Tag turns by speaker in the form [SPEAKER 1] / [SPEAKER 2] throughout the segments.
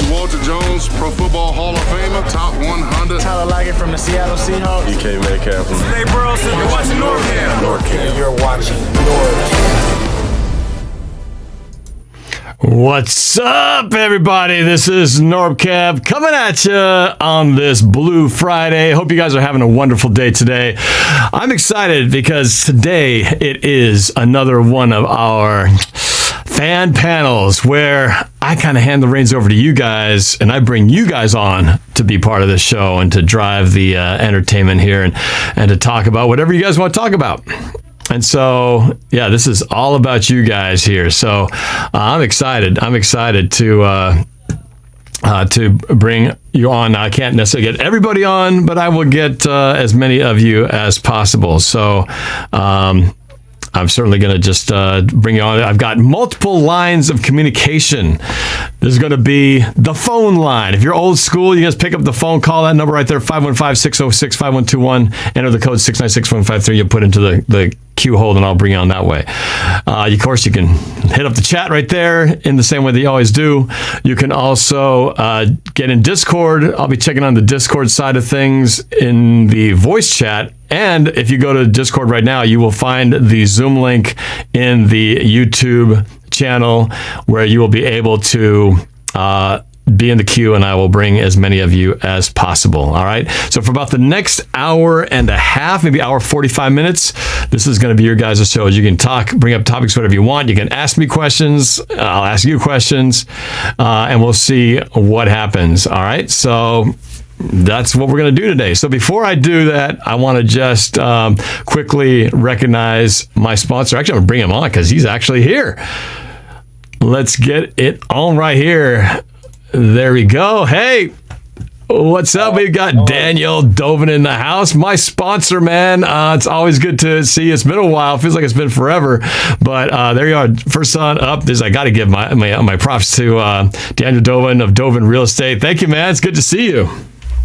[SPEAKER 1] Boelter Jones, Pro Football Hall of Famer, top 100.
[SPEAKER 2] Tyler Lockett from the Seattle Seahawks.
[SPEAKER 3] DK Metcalf from
[SPEAKER 1] Hey, Rawson, you're watching NorbCam.
[SPEAKER 2] NORBCam. You're watching NorbCam.
[SPEAKER 4] What's up, everybody? This is NorbCam coming at you on this Blue Friday. Hope you guys are having a wonderful day today. I'm excited because today it is another one of our fan panels where I kind of hand the reins over to you guys and I bring you guys on to be part of this show and to drive the entertainment here and to talk about whatever you guys want to talk about. And so, yeah, this is all about you guys here. So I'm excited. I'm excited to bring you on. Now, I can't necessarily get everybody on, but I will get as many of you as possible. So I'm certainly going to just bring you on. I've got multiple lines of communication. There's going to be the phone line. If you're old school, you guys pick up the phone, call that number right there, 515-606-5121. Enter the code 696-153. You put into the queue hold, and I'll bring you on that way. Of course, you can hit up the chat right there in the same way that you always do. You can also get in Discord. I'll be checking on the Discord side of things in the voice chat. And if you go to Discord right now, you will find the Zoom link in the YouTube channel where you will be able to be in the queue, and I will bring as many of you as possible. All right. So for about the next hour and a half, maybe hour 45 minutes, this is going to be your guys' show. You can talk, bring up topics, whatever you want. You can ask me questions. I'll ask you questions, and we'll see what happens. All right. So that's what we're going to do today. So before I do that, I want to just quickly recognize my sponsor. Actually, I'm going to bring him on because he's actually here. Let's get it on right here. There we go. Hey, what's up? We've got Daniel Dovin in the house. My sponsor, man. It's always good to see you. It's been a while. Feels like it's been forever. But there you are. First on up. I got to give my props to Daniel Dovin of Dovin Real Estate. Thank you, man. It's good to see you.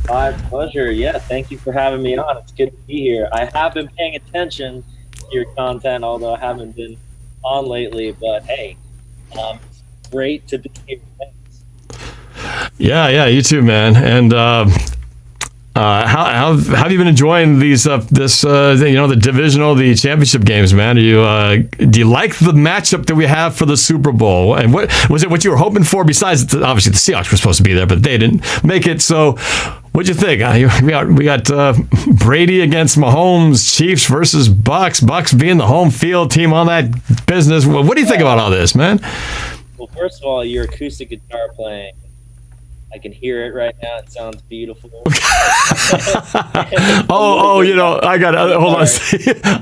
[SPEAKER 5] My pleasure. Yeah, thank you for having me on. It's good to be here. I have been paying attention to your content, although I haven't been on lately. But hey, it's great to be here. Thanks.
[SPEAKER 4] Yeah, you too, man. And how have you been enjoying these the divisional, the championship games, man? Do you like the matchup that we have for the Super Bowl? And what was it? What you were hoping for? Besides, obviously, the Seahawks were supposed to be there, but they didn't make it. So, what'd you think? We got Brady against Mahomes, Chiefs versus Bucks. Bucks being the home field team on that business. What do you think about all this, man?
[SPEAKER 5] Well, first of all, your acoustic guitar playing, I can hear it right now. It sounds beautiful.
[SPEAKER 4] I gotta hold on.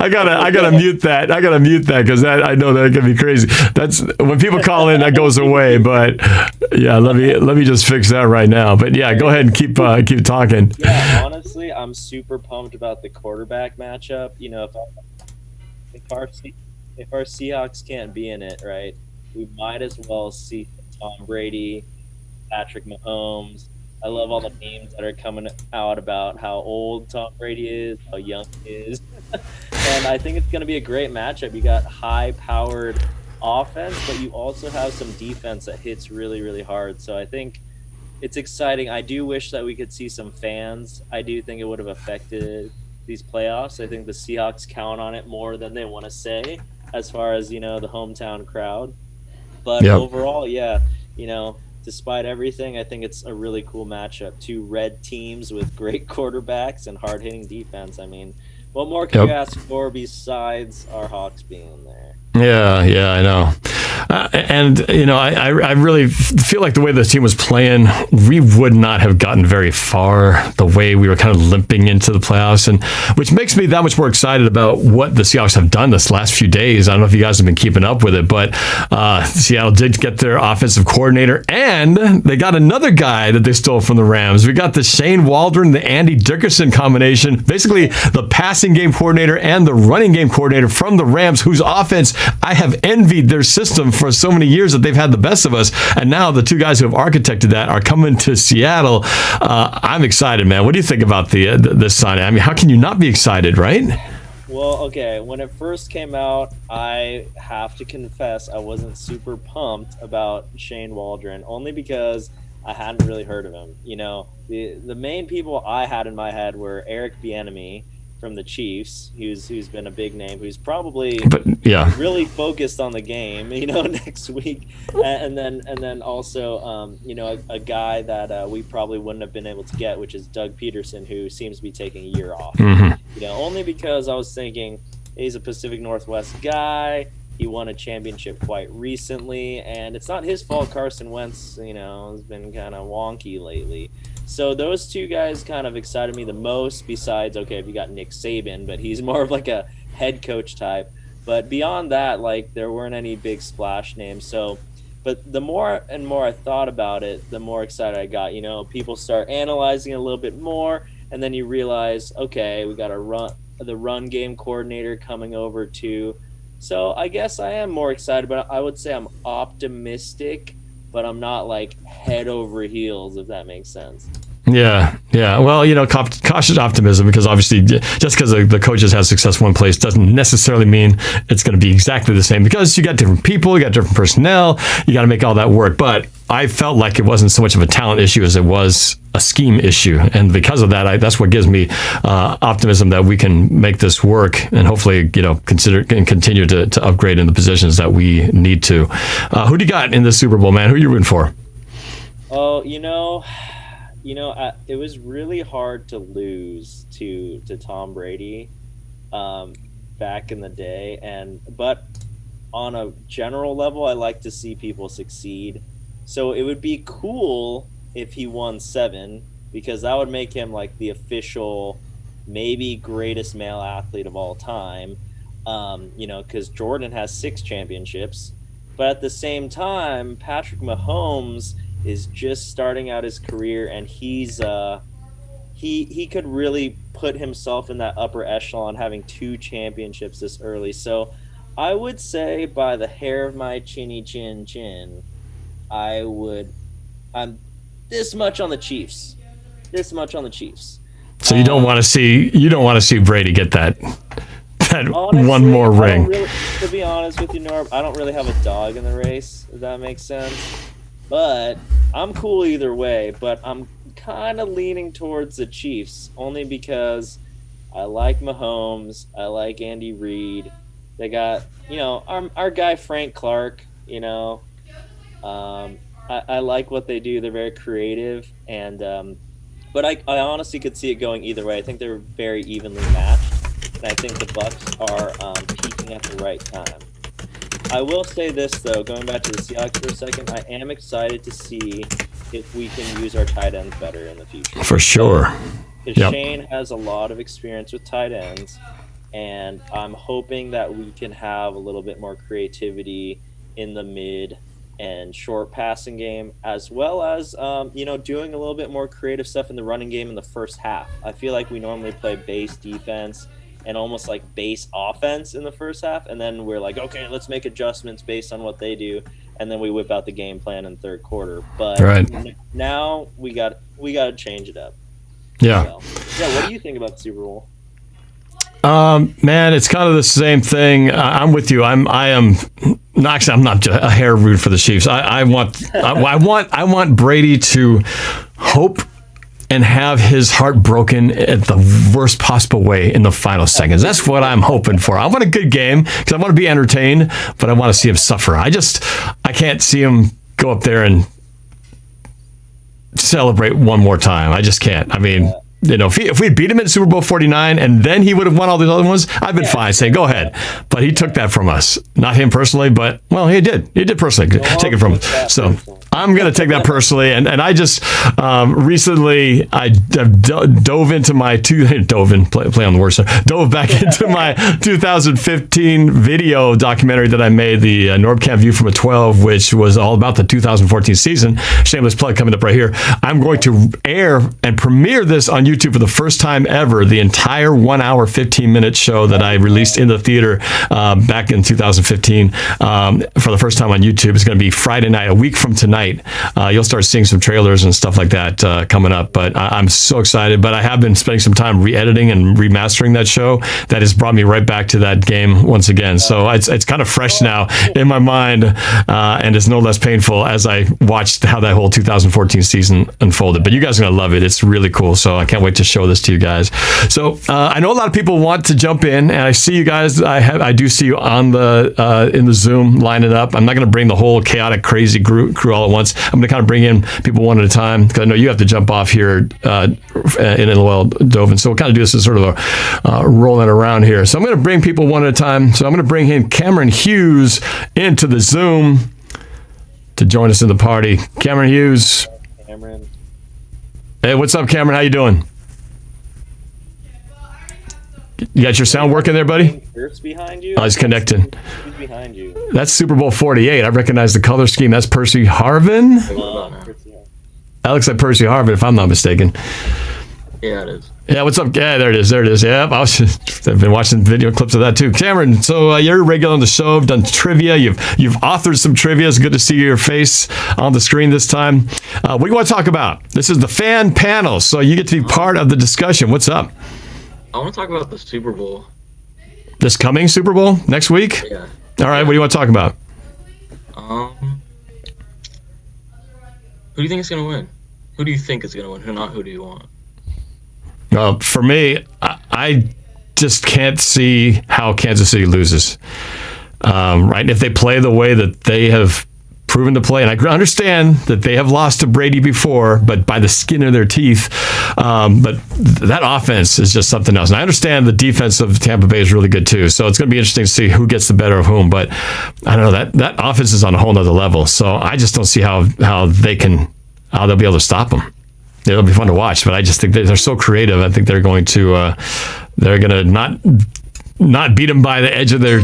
[SPEAKER 4] I gotta mute that. I gotta mute that because I know that can be crazy. That's when people call in, that goes away. But yeah, let me just fix that right now. But yeah, go ahead and keep talking.
[SPEAKER 5] Yeah, honestly, I'm super pumped about the quarterback matchup. You know, if our Seahawks can't be in it, right, we might as well see Tom Brady, Patrick Mahomes. I love all the memes that are coming out about how old Tom Brady is, how young he is. And I think it's going to be a great matchup. You got high-powered offense, but you also have some defense that hits really, really hard. So I think it's exciting. I do wish that we could see some fans. I do think it would have affected these playoffs. I think the Seahawks count on it more than they want to say as far as, the hometown crowd. But overall, yeah, despite everything, I think it's a really cool matchup. Two red teams with great quarterbacks and hard-hitting defense. I mean, what more can you ask for besides our Hawks being there?
[SPEAKER 4] Yeah, I know. And I really feel like the way this team was playing, we would not have gotten very far the way we were kind of limping into the playoffs, and which makes me that much more excited about what the Seahawks have done this last few days. I don't know if you guys have been keeping up with it, but Seattle did get their offensive coordinator, and they got another guy that they stole from the Rams. We got the Shane Waldron, the Andy Dickerson combination, basically the passing game coordinator and the running game coordinator from the Rams, whose offense I have envied their system for so many years that they've had the best of us. And now the two guys who have architected that are coming to Seattle. I'm excited, man. What do you think about this signing? I mean, how can you not be excited, right?
[SPEAKER 5] Well, okay. When it first came out, I have to confess I wasn't super pumped about Shane Waldron, only because I hadn't really heard of him. The main people I had in my head were Eric Bieniemy from the Chiefs, who's been a big name, who's probably really focused on the game, next week, and then also a guy that we probably wouldn't have been able to get, which is Doug Peterson, who seems to be taking a year off.
[SPEAKER 4] Mm-hmm.
[SPEAKER 5] Only because I was thinking he's a Pacific Northwest guy. He won a championship quite recently, and it's not his fault Carson Wentz, has been kind of wonky lately. So those two guys kind of excited me the most, besides, if you got Nick Saban, but he's more of like a head coach type. But beyond that, there weren't any big splash names. So, but the more and more I thought about it, the more excited I got. People start analyzing it a little bit more, and then you realize, okay, we got the run game coordinator coming over too. So I guess I am more excited, but I would say I'm optimistic, but I'm not head over heels, if that makes sense.
[SPEAKER 4] Yeah. Well, cautious optimism, because obviously just because the coaches have success one place doesn't necessarily mean it's going to be exactly the same, because you got different people, you got different personnel, you got to make all that work. But I felt like it wasn't so much of a talent issue as it was a scheme issue. And because of that, that's what gives me optimism that we can make this work and hopefully, consider and continue to upgrade in the positions that we need to. Who do you got in the Super Bowl, man? Who are you rooting for?
[SPEAKER 5] Oh, it was really hard to lose to Tom Brady back in the day, but on a general level, I like to see people succeed. So it would be cool if he won 7, because that would make him the official, maybe greatest male athlete of all time. Because Jordan has 6 championships, but at the same time, Patrick Mahomes is just starting out his career, and he's he could really put himself in that upper echelon, having 2 championships this early. So I would say, by the hair of my chinny chin, I'm this much on the Chiefs.
[SPEAKER 4] So you don't want to see Brady get that honestly, one more ring.
[SPEAKER 5] To be honest with you, Norb, I don't really have a dog in the race, if that makes sense. But I'm cool either way, but I'm kind of leaning towards the Chiefs, only because I like Mahomes, I like Andy Reid. They got, our guy Frank Clark, I like what they do. They're very creative, and but I honestly could see it going either way. I think they're very evenly matched, and I think the Bucks are peaking at the right time. I will say this, though, going back to the Seahawks for a second, I am excited to see if we can use our tight ends better in the future.
[SPEAKER 4] For sure.
[SPEAKER 5] Because Shane has a lot of experience with tight ends, and I'm hoping that we can have a little bit more creativity in the mid and short passing game, as well as, doing a little bit more creative stuff in the running game in the first half. I feel like we normally play base defense and almost base offense in the first half, and then we're okay, let's make adjustments based on what they do, and then we whip out the game plan in the third quarter. But now we got to change it up.
[SPEAKER 4] Yeah.
[SPEAKER 5] So, what do you think about the Super Bowl?
[SPEAKER 4] Man, it's kind of the same thing. I'm with you. I'm not a hair root for the Chiefs. I want Brady to hope and have his heart broken at the worst possible way in the final seconds. That's what I'm hoping for. I want a good game because I want to be entertained, but I want to see him suffer. I can't see him go up there and celebrate one more time. I just can't. I mean, if we beat him in Super Bowl 49 and then he would have won all these other ones, I've been fine saying, go ahead. But he took that from us. Not him personally, but, well, he did. He did personally take it from us. So I'm going to take that personally. And I just recently, I dove into my play on the word, dove back into my 2015 video documentary that I made, the NorbCam View from a 12, which was all about the 2014 season. Shameless plug coming up right here. I'm going to air and premiere this on YouTube for the first time ever, the entire 1 hour, 15-minute show that I released in the theater back in 2015 for the first time on YouTube. It's going to be Friday night, a week from tonight. You'll start seeing some trailers and stuff like that coming up, but I'm so excited. But I have been spending some time re-editing and remastering that show. That has brought me right back to that game once again. So it's kind of fresh now in my mind, and it's no less painful as I watched how that whole 2014 season unfolded. But you guys are going to love it. It's really cool. So I can't wait to show this to you guys. So I know a lot of people want to jump in, and I see you guys. I do see you on the in the Zoom lining up. I'm not going to bring the whole chaotic, crazy crew all at once. I'm going to kind of bring in people one at a time because I know you have to jump off here in Dovin. So we'll kind of do this as sort of a rolling around here. So I'm going to bring people one at a time. So I'm going to bring in Cameron Hughes into the Zoom to join us in the party. Cameron Hughes.
[SPEAKER 5] Cameron.
[SPEAKER 4] Hey, what's up, Cameron? How you doing? You got your sound working there, buddy?
[SPEAKER 5] Kurt's behind you.
[SPEAKER 4] Oh, he's connecting.
[SPEAKER 5] Who's behind you?
[SPEAKER 4] That's Super Bowl 48. I recognize the color scheme. That's Percy Harvin. That looks like Percy Harvin, if I'm not mistaken.
[SPEAKER 3] Yeah, it is.
[SPEAKER 4] Yeah, what's up? Yeah, there it is. There it is. Yeah, I've been watching video clips of that too. Cameron, so you're a regular on the show. I've done trivia. You've authored some trivia. It's good to see your face on the screen this time. What do you want to talk about? This is the fan panel, so you get to be part of the discussion. What's up?
[SPEAKER 3] I want to talk about the Super Bowl.
[SPEAKER 4] This coming Super Bowl next week?
[SPEAKER 3] Yeah.
[SPEAKER 4] All right. What do you want to talk about?
[SPEAKER 3] Who do you think is going to win? Who do you think is going to win? Who do you want?
[SPEAKER 4] For me, I just can't see how Kansas City loses. Right? And if they play the way that they have proven to play, and I understand that they have lost to Brady before, but by the skin of their teeth. But that offense is just something else. And I understand the defense of Tampa Bay is really good too. So it's going to be interesting to see who gets the better of whom. But I don't know, that offense is on a whole nother level. So I just don't see how they'll be able to stop them. It'll be fun to watch, but I just think they're so creative. I think they're going to not beat them by the edge of their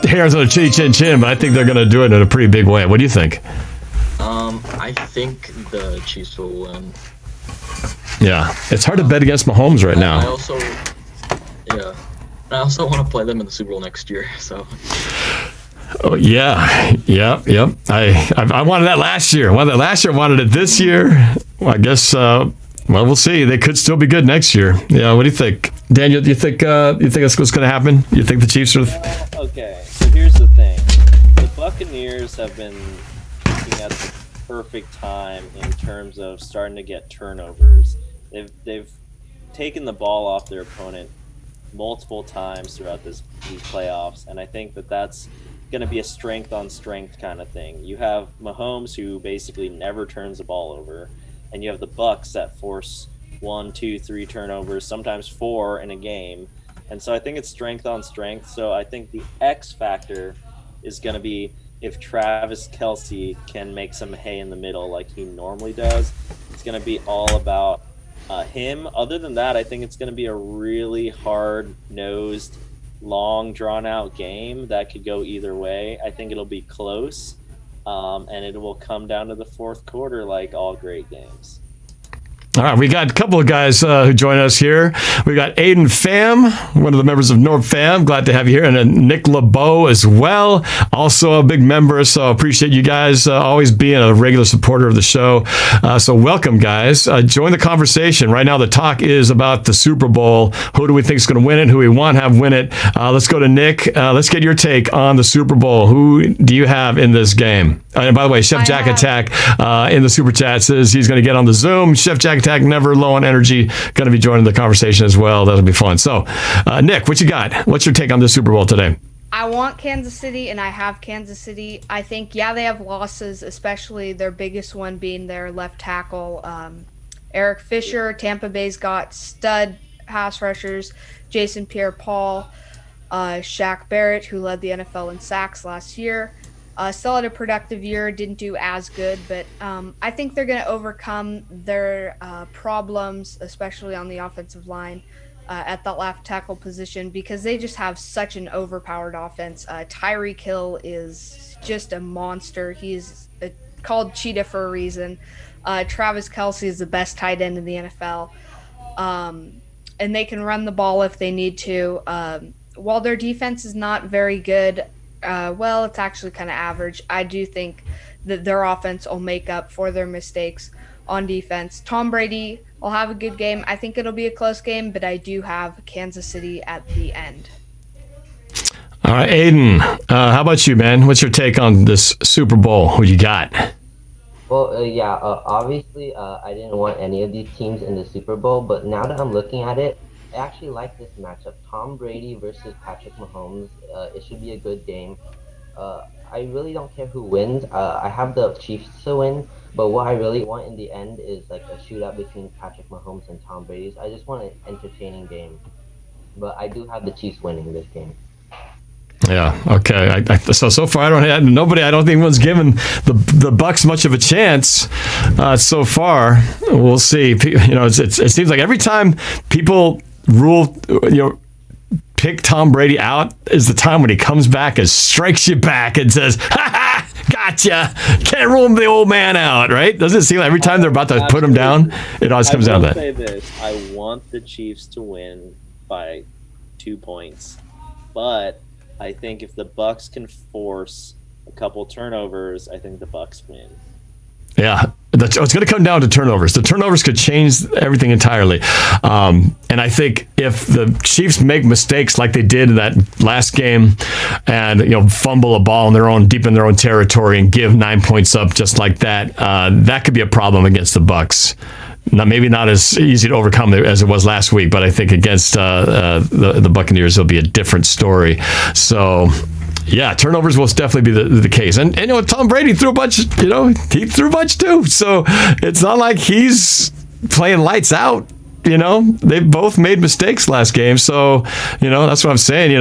[SPEAKER 4] hairs on their chin, but I think they're going to do it in a pretty big way. What do you think?
[SPEAKER 3] I think the Chiefs will win.
[SPEAKER 4] Yeah, it's hard to bet against Mahomes right now.
[SPEAKER 3] I also want to play them in the Super Bowl next year. So.
[SPEAKER 4] Oh yeah, yep. I wanted that last year. Wanted it this year. Well, I guess. Well, we'll see. They could still be good next year. Yeah. What do you think, Daniel? Do you think that's what's going to happen? You think the Chiefs are?
[SPEAKER 5] Okay. So here's the thing: the Buccaneers have been looking at the perfect time in terms of starting to get turnovers. They've taken the ball off their opponent multiple times throughout these playoffs, and I think that's going to be a strength on strength kind of thing. You have Mahomes, who basically never turns the ball over, and you have the Bucs that force 1, 2, 3 turnovers, sometimes 4 in a game. And so I think it's strength on strength. So I think the X factor is going to be if Travis Kelce can make some hay in the middle like he normally does. It's going to be all about him. Other than that, I think it's going to be a really hard-nosed, long, drawn-out game that could go either way. I think it'll be close, and it will come down to the fourth quarter like all great games.
[SPEAKER 4] All right, we got a couple of guys who join us here. We got Aidan Pham, one of the members of NORBFAM. Glad to have you here. And then Nick LeBeau as well, also a big member. So appreciate you guys always being a regular supporter of the show. So welcome, guys. Join the conversation. Right now, the talk is about the Super Bowl. Who do we think is going to win it? Who we want to have win it? Let's go to Nick. Let's get your take on the Super Bowl. Who do you have in this game? And by the way, Chef Jack Attack in the Super Chat says he's going to get on the Zoom. Chef Jack Attack, never low on energy, going to be joining the conversation as well. That'll be fun. So, Nick, what you got? What's your take on this Super Bowl today?
[SPEAKER 6] I want Kansas City, and I have Kansas City. I think, they have losses, especially their biggest one being their left tackle. Eric Fisher. Tampa Bay's got stud pass rushers, Jason Pierre-Paul, Shaq Barrett, who led the NFL in sacks last year. Still had a productive year, didn't do as good, but I think they're going to overcome their problems, especially on the offensive line at that left tackle position, because they just have such an overpowered offense. Tyreek Hill is just a monster. He's called Cheetah for a reason. Travis Kelce is the best tight end in the NFL. And they can run the ball if they need to. While their defense is not very good, well, it's actually kind of average. I do think that their offense will make up for their mistakes on defense. Tom Brady will have a good game. I think it'll be a close game, but I do have Kansas City at the end.
[SPEAKER 4] All right, Aidan, how about you, man? What's your take on this Super Bowl? Who you got?
[SPEAKER 7] Well, obviously, I didn't want any of these teams in the Super Bowl, but now that I'm looking at it, I actually like this matchup. Tom Brady versus Patrick Mahomes. It should be a good game. I really don't care who wins. I have the Chiefs to win, but what I really want in the end is like a shootout between Patrick Mahomes and Tom Brady. I just want an entertaining game. But I do have the Chiefs winning this game.
[SPEAKER 4] Yeah. Okay. So far, I don't think anyone's given the Bucs much of a chance so far. We'll see. It seems like every time people pick Tom Brady out is the time when he comes back and strikes you back and says, "Ha ha, gotcha! Can't rule the old man out." Right? Doesn't it seem like every time they're about to put him down, it always comes down to that?
[SPEAKER 5] I will say this: I want the Chiefs to win by 2 points, but I think if the Bucs can force a couple turnovers, I think the Bucs win.
[SPEAKER 4] Yeah, it's going to come down to turnovers. The turnovers could change everything entirely. And I think if the Chiefs make mistakes like they did in that last game, and fumble a ball deep in their own territory and give 9 points up just like that, that could be a problem against the Bucs. Now, maybe not as easy to overcome as it was last week, but I think against the Buccaneers, it'll be a different story. So, yeah, turnovers will definitely be the case. And Tom Brady threw a bunch, he threw a bunch too. So it's not like he's playing lights out. They both made mistakes last game. So, that's what I'm saying.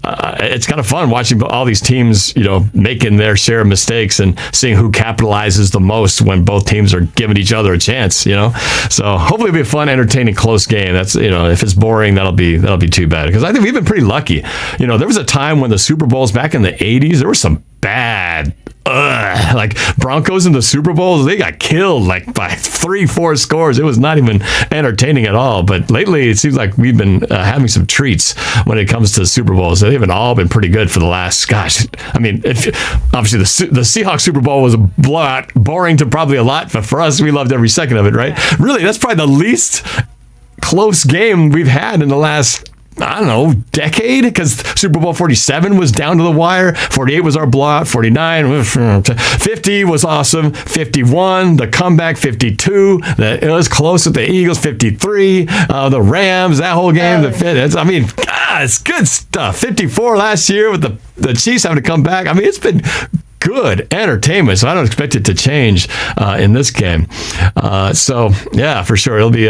[SPEAKER 4] It's kind of fun watching all these teams, making their share of mistakes and seeing who capitalizes the most when both teams are giving each other a chance, So hopefully it'll be a fun, entertaining, close game. That's, if it's boring, that'll be too bad. Because I think we've been pretty lucky. There was a time when the Super Bowls back in the 80s, there were some bad, like Broncos in the Super Bowls, they got killed by 3-4 scores. It was not even entertaining at all. But lately, it seems like we've been having some treats when it comes to Super Bowls. They haven't all been pretty good for the last, obviously the Seahawks Super Bowl was a blowout, boring to probably a lot, but for us, we loved every second of it, right? Really, that's probably the least close game we've had in the last, decade, because Super Bowl 47 was down to the wire. 48 was our blowout. 49, 50 was awesome. 51, the comeback. 52, it was close with the Eagles. 53, the Rams, that whole game. It's good stuff. 54 last year with the Chiefs having to come back. It's been good entertainment, so I don't expect it to change in this game. So yeah, for sure, it'll be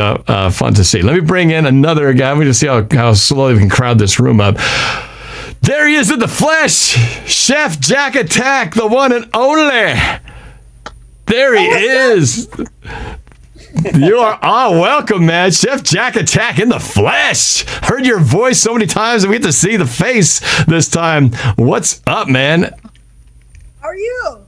[SPEAKER 4] fun to see. Let me bring in another guy. We just see how slowly we can crowd this room up. There he is in the flesh, Chef Jack Attack, the one and only. There he is. You are welcome, man. Chef Jack Attack in the flesh. Heard your voice so many times, and we get to see the face this time. What's up, man?
[SPEAKER 8] How are you?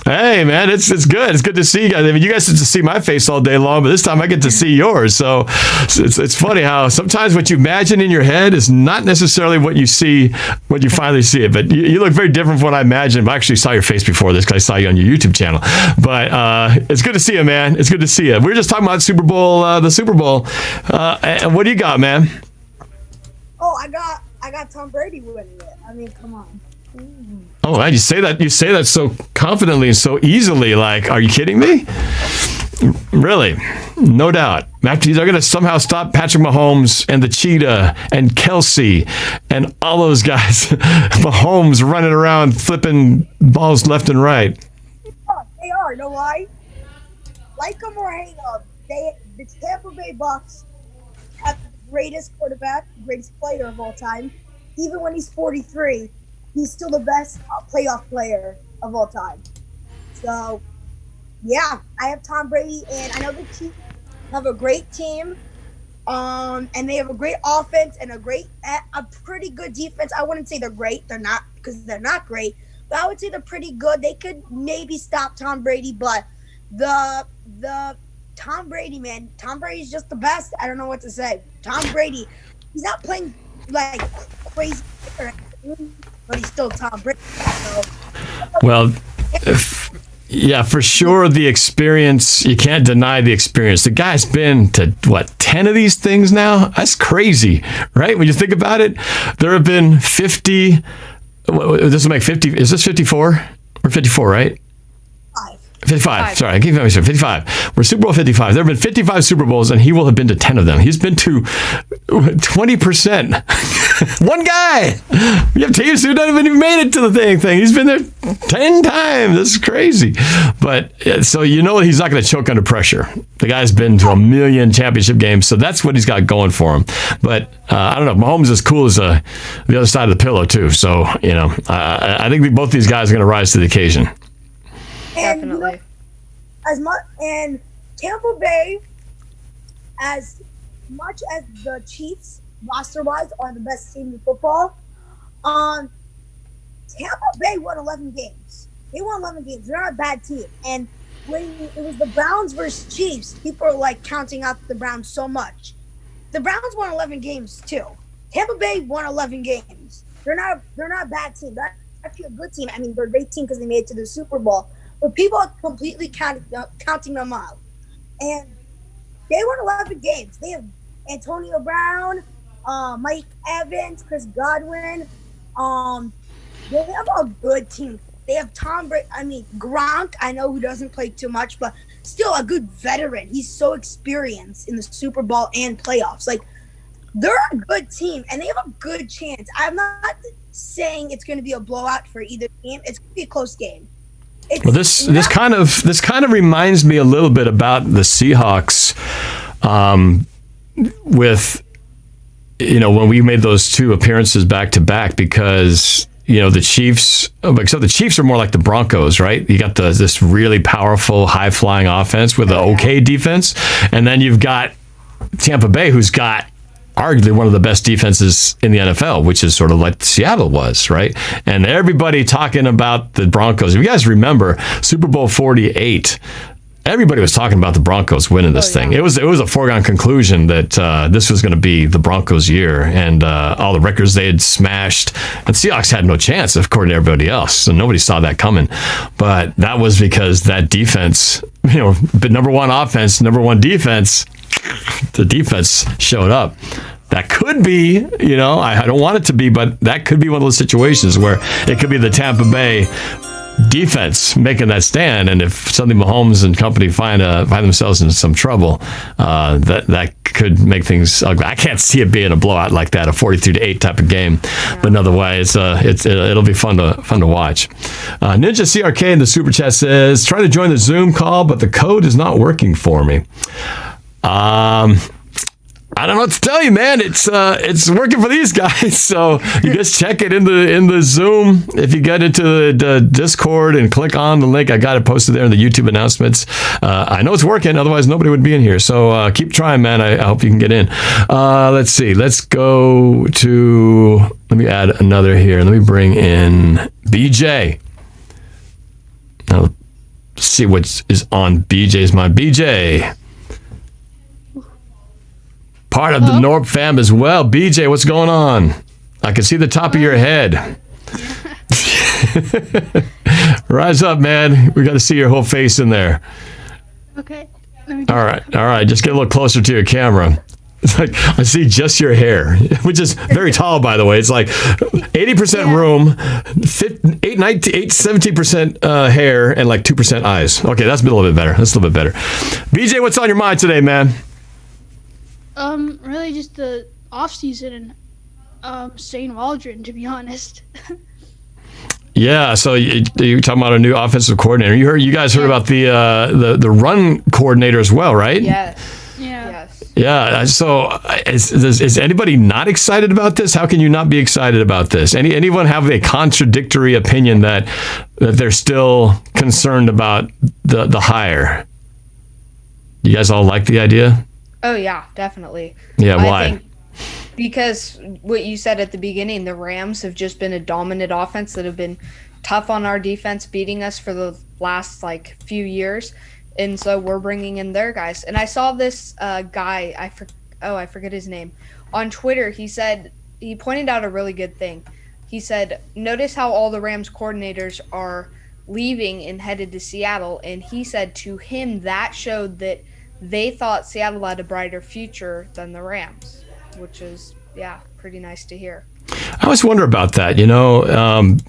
[SPEAKER 4] Hey, man, it's good. It's good to see you guys. You guys get to see my face all day long, but this time I get to see yours. So it's funny how sometimes what you imagine in your head is not necessarily what you see when you finally see it. But you look very different from what I imagined. I actually saw your face before this because I saw you on your YouTube channel. But it's good to see you, man. It's good to see you. We were just talking about Super Bowl, the Super Bowl. And what do you got, man?
[SPEAKER 8] Oh, I got Tom Brady winning it. Come on.
[SPEAKER 4] Oh, man, you say that so confidently and so easily. Are you kidding me? Really? No doubt. They're going to somehow stop Patrick Mahomes and the Cheetah and Kelce and all those guys. Mahomes running around flipping balls left and right.
[SPEAKER 8] Oh, they are. No lie. Like them or hate them, the Tampa Bay Bucks have the greatest quarterback, greatest player of all time. Even when he's 43, he's still the best playoff player of all time. So, yeah, I have Tom Brady, and I know the Chiefs have a great team, and they have a great offense and a pretty good defense. I wouldn't say they're great. They're not, because they're not great. But I would say they're pretty good. They could maybe stop Tom Brady, but the Tom Brady, man, Tom Brady's just the best. I don't know what to say. Tom Brady, he's not playing like crazy, but he's still Tom Brady. So,
[SPEAKER 4] Well, yeah, for sure. The experience, you can't deny the experience. The guy's been to, 10 of these things now? That's crazy, right? When you think about it, there have been 50. This will make 50. Is this 54? Or 54, right? 55. Sorry, I keep saying 55. We're Super Bowl 55. There have been 55 Super Bowls, and he will have been to 10 of them. He's been to 20%. One guy. You have teams who don't even made it to the thing. He's been there 10 times. This is crazy. But so you know he's not going to choke under pressure. The guy's been to 1 million championship games, so that's what he's got going for him. But I don't know. Mahomes is as cool as the other side of the pillow too. So I think both these guys are going to rise to the occasion.
[SPEAKER 6] Definitely.
[SPEAKER 8] And Tampa Bay, as much as the Chiefs roster-wise are the best team in football, Tampa Bay won 11 games. They won 11 games. They're not a bad team. And when it was the Browns versus Chiefs, people are like counting out the Browns so much. The Browns won 11 games too. Tampa Bay won 11 games. They're not a bad team. They're actually a good team. I mean, they're a great team because they made it to the Super Bowl. But people are completely counting them out. And they won 11 games. They have Antonio Brown, Mike Evans, Chris Godwin. They have a good team. They have Tom Brady. I mean, Gronk, I know who doesn't play too much, but still a good veteran. He's so experienced in the Super Bowl and playoffs. Like, they're a good team, and they have a good chance. I'm not saying it's going to be a blowout for either team. It's going to be a close game.
[SPEAKER 4] Well, this kind of reminds me a little bit about the Seahawks, with when we made those two appearances back to back, because the Chiefs, except the Chiefs are more like the Broncos, right? You got this really powerful, high flying offense with an okay defense, and then you've got Tampa Bay, who's got arguably one of the best defenses in the NFL, which is sort of like Seattle was, right? And everybody talking about the Broncos. If you guys remember Super Bowl 48, everybody was talking about the Broncos winning this thing. It was a foregone conclusion that this was going to be the Broncos' year, and all the records they had smashed. And Seahawks had no chance, according to everybody else. So nobody saw that coming. But that was because that defense, number one offense, number one defense, the defense showed up. That could be, I don't want it to be, but that could be one of those situations where it could be the Tampa Bay defense making that stand, and if suddenly Mahomes and company find themselves in some trouble, that could make things ugly. I can't see it being a blowout like that, a 42-8 type of game. Yeah. But otherwise, it'll be fun to watch. NINJA-CRK in the super chat says, trying to join the Zoom call, but the code is not working for me. I don't know what to tell you, man. It's working for these guys. So you just check it in the Zoom. If you get into the Discord and click on the link, I got it posted there in the YouTube announcements. I know it's working. Otherwise, nobody would be in here. So keep trying, man. I hope you can get in. Let's see. Let's go to. Let me add another here. Let me bring in BJ. Now, let's see what is on BJ's mind. BJ. Part of the NORBFAM as well. BJ, what's going on? I can see the top of your head. Rise up, man. We got to see your whole face in there.
[SPEAKER 9] Okay.
[SPEAKER 4] All right. Just get a little closer to your camera. It's like I see just your hair, which is very tall, by the way. It's like 80% room, 17% hair, and like 2% eyes. Okay, that's a little bit better. BJ, what's on your mind today, man?
[SPEAKER 9] Really just the off season and Shane Waldron, to be honest.
[SPEAKER 4] Yeah, so you're talking about a new offensive coordinator. You guys heard about the run coordinator as well, right?
[SPEAKER 6] Yes.
[SPEAKER 9] Yeah.
[SPEAKER 6] Yes.
[SPEAKER 4] Yeah. So is anybody not excited about this? How can you not be excited about this? Anyone have a contradictory opinion that they're still concerned about the hire? You guys all like the idea?
[SPEAKER 6] Oh yeah, definitely.
[SPEAKER 4] Yeah.
[SPEAKER 6] I
[SPEAKER 4] Why?
[SPEAKER 6] think because what you said at the beginning, the Rams have just been a dominant offense that have been tough on our defense, beating us for the last few years, and so we're bringing in their guys. And I saw this guy, I forget his name, on Twitter. He pointed out a really good thing. He said, "Notice how all the Rams coordinators are leaving and headed to Seattle," and he said to him that showed that they thought Seattle had a brighter future than the Rams. Which is, pretty nice to hear.
[SPEAKER 4] I always wonder about that.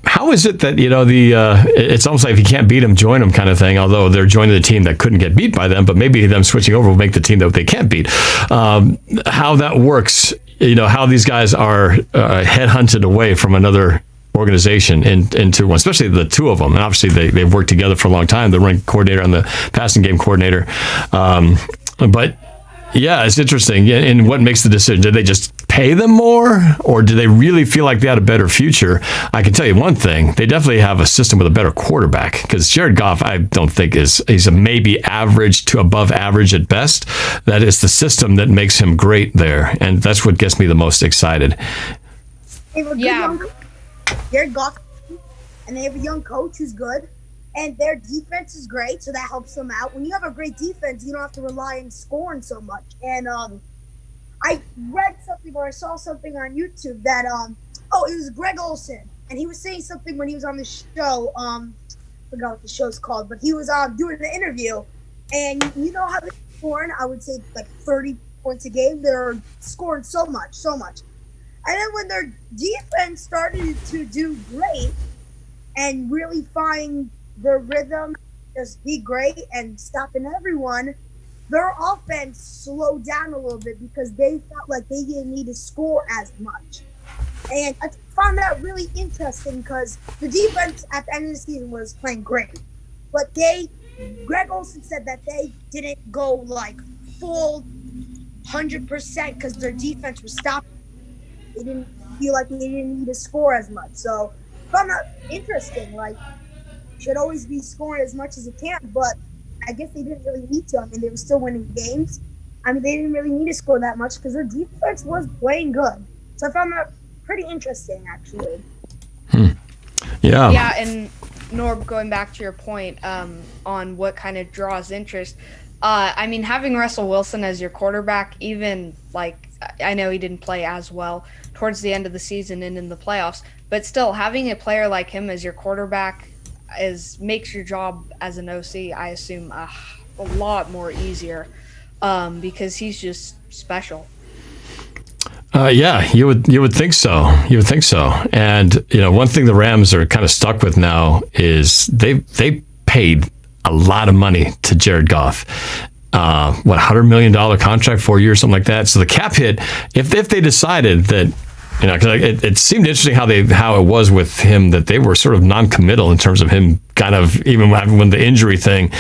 [SPEAKER 4] How is it that it's almost like if you can't beat them, join them kind of thing. Although they're joining the team that couldn't get beat by them, but maybe them switching over will make the team that they can't beat. How that works, how these guys are headhunted away from another organization into one, especially the two of them. And obviously they've worked together for a long time. The running coordinator and the passing game coordinator, but. Yeah, it's interesting. And what makes the decision? Did they just pay them more, or do they really feel like they had a better future? I can tell you one thing: they definitely have a system with a better quarterback. Because Jared Goff, I don't think he's a maybe average to above average at best. That is the system that makes him great there, and that's what gets me the most excited.
[SPEAKER 8] They have a good Jared Goff, and they have a young coach who's good. And their defense is great, so that helps them out. When you have a great defense, you don't have to rely on scoring so much. And I read something or I saw something on YouTube that it was Greg Olson, and he was saying something when he was on the show. I forgot what the show's called, but he was doing an interview, and you know how they're scoring? I would say 30 points a game. They're scoring so much. And then when their defense started to do great and really find their rhythm, just be great and stopping everyone, their offense slowed down a little bit because they felt like they didn't need to score as much. And I found that really interesting because the defense at the end of the season was playing great. But Greg Olson said that they didn't go full 100% because their defense was stopping. They didn't feel like they didn't need to score as much. So I found that interesting. Should always be scoring as much as it can, but I guess they didn't really need to. I mean, they were still winning games. I mean, they didn't really need to score that much because their defense was playing good. So I found that pretty interesting, actually.
[SPEAKER 4] Yeah.
[SPEAKER 6] Yeah, and Norb, going back to your point on what kind of draws interest, I mean, having Russell Wilson as your quarterback, even I know he didn't play as well towards the end of the season and in the playoffs, but still having a player like him as your quarterback makes your job as an OC, I assume, a lot more easier because he's just special.
[SPEAKER 4] Yeah, you would think so. You would think so. And one thing the Rams are kind of stuck with now is they paid a lot of money to Jared Goff. $100 million contract, 4 years, something like that. So the cap hit, if they decided that. Because it seemed interesting how it was with him that they were sort of non-committal in terms of him kind of even when the injury thing,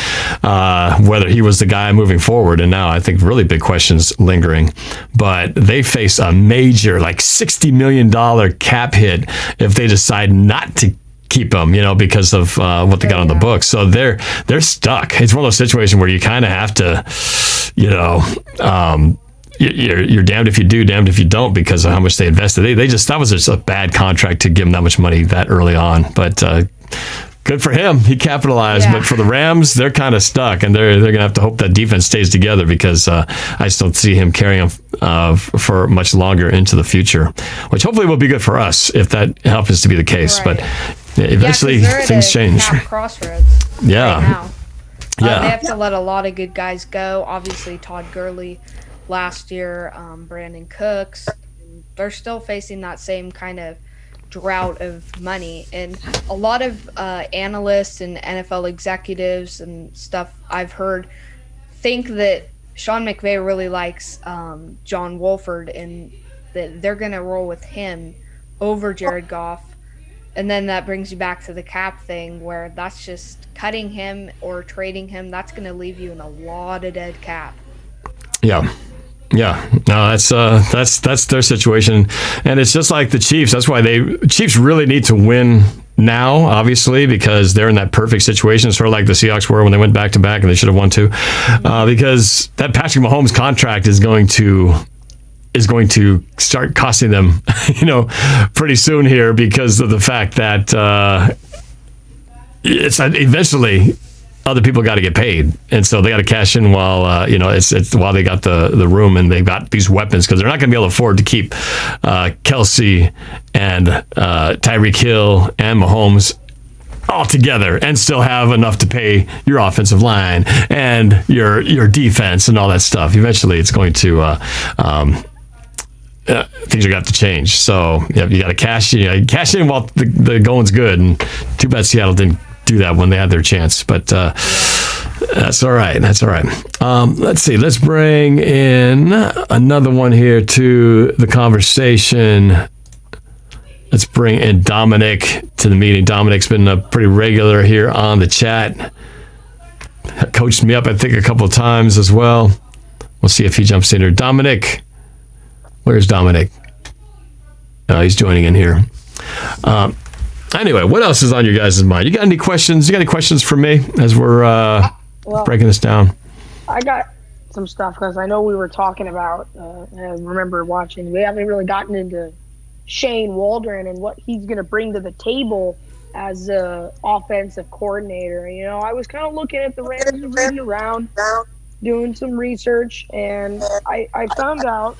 [SPEAKER 4] whether he was the guy moving forward. And now I think really big questions lingering. But they face a major $60 million cap hit if they decide not to keep him, because of what they got on the books. So they're stuck. It's one of those situations where you kind of have to, you're damned if you do, damned if you don't, because of how much they invested. That was just a bad contract to give him that much money that early on. But good for him, he capitalized. Yeah. But for the Rams, they're kind of stuck, and they're gonna have to hope that defense stays together because I just don't see him carrying them for much longer into the future. Which hopefully will be good for us if that happens to be the case. Right. But eventually things change.
[SPEAKER 6] Crossroads.
[SPEAKER 4] Yeah.
[SPEAKER 6] Right now.
[SPEAKER 4] Yeah.
[SPEAKER 6] They have to let a lot of good guys go. Obviously, Todd Gurley last year, Brandon Cooks. They're still facing that same kind of drought of money, and a lot of analysts and NFL executives and stuff I've heard think that Sean McVay really likes John Wolford and that they're going to roll with him over Jared Goff. And then that brings you back to the cap thing, where that's just cutting him or trading him. That's going to leave you in a lot of dead cap.
[SPEAKER 4] Yeah. Yeah, no, that's their situation, and it's just like the Chiefs. That's why Chiefs really need to win now, obviously, because they're in that perfect situation, sort of like the Seahawks were when they went back to back and they should have won too. Because that Patrick Mahomes contract is going to start costing them, pretty soon here, because of the fact that it's eventually other people got to get paid, and so they got to cash in while it's while they got the room and they've got these weapons, because they're not going to be able to afford to keep Kelsey and Tyreek Hill and Mahomes all together and still have enough to pay your offensive line and your defense and all that stuff. Eventually, it's going to things are going to have to change. So you got to cash in while the going's good. And too bad Seattle didn't do that when they had their chance, but that's all right. Let's see. Let's bring in another one here to the conversation. Let's bring in Dominic to the meeting. Dominic's been pretty regular here on the chat. Coached me up, I think, a couple of times as well. We'll see if he jumps in here. Dominic, where's Dominic? Oh, he's joining in here. Anyway, what else is on your guys' mind? You got any questions? You got any questions for me as we're breaking this down?
[SPEAKER 10] I got some stuff because I know we were talking about, I remember watching, we haven't really gotten into Shane Waldron and what he's going to bring to the table as an offensive coordinator. I was kind of looking at the Rams, reading around, doing some research, and I found out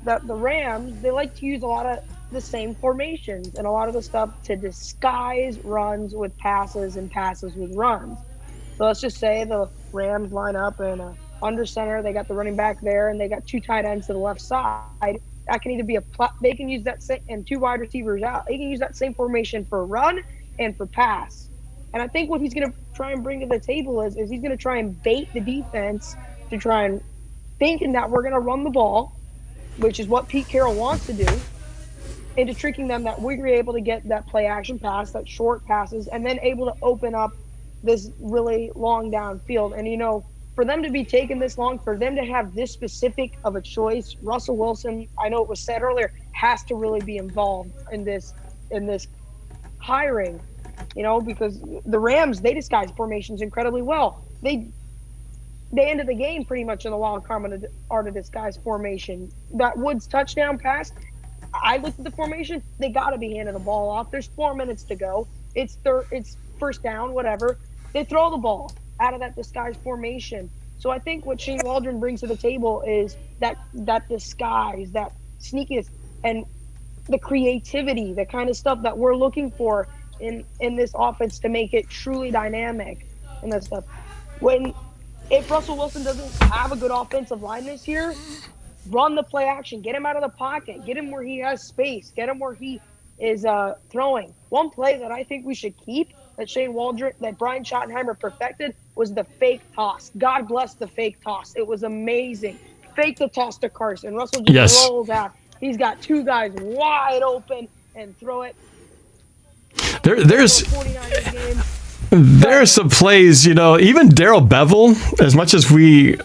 [SPEAKER 10] that the Rams, they like to use a lot of the same formations and a lot of the stuff to disguise runs with passes and passes with runs. So let's just say the Rams line up in a under center, they got the running back there, and they got two tight ends to the left side. That can either be they can use that same, and two wide receivers out. They can use that same formation for run and for pass. And I think what he's going to try and bring to the table is he's going to try and bait the defense to try and thinking that we're going to run the ball, which is what Pete Carroll wants to do, into tricking them that we were able to get that play action pass, that short passes, and then able to open up this really long downfield. And, for them to be taking this long, for them to have this specific of a choice, Russell Wilson, I know it was said earlier, has to really be involved in this hiring, because the Rams, they disguise formations incredibly well. They ended the game pretty much in the wild card art of disguise formation. That Woods touchdown pass, I looked at the formation, they got to be handing the ball off. There's 4 minutes to go. It's first down, whatever. They throw the ball out of that disguise formation. So I think what Shane Waldron brings to the table is that disguise, that sneakiness, and the creativity, the kind of stuff that we're looking for in this offense to make it truly dynamic and that stuff. If Russell Wilson doesn't have a good offensive line this year, run the play action, get him out of the pocket, get him where he has space, get him where he is throwing. One play that I think we should keep that Shane Waldron, that Brian Schottenheimer perfected, was the fake toss. God bless the fake toss. It was amazing. Fake the toss to Carson. Russell just rolls out. He's got two guys wide open and throw it.
[SPEAKER 4] There's some plays, even Darrell Bevel, as much as we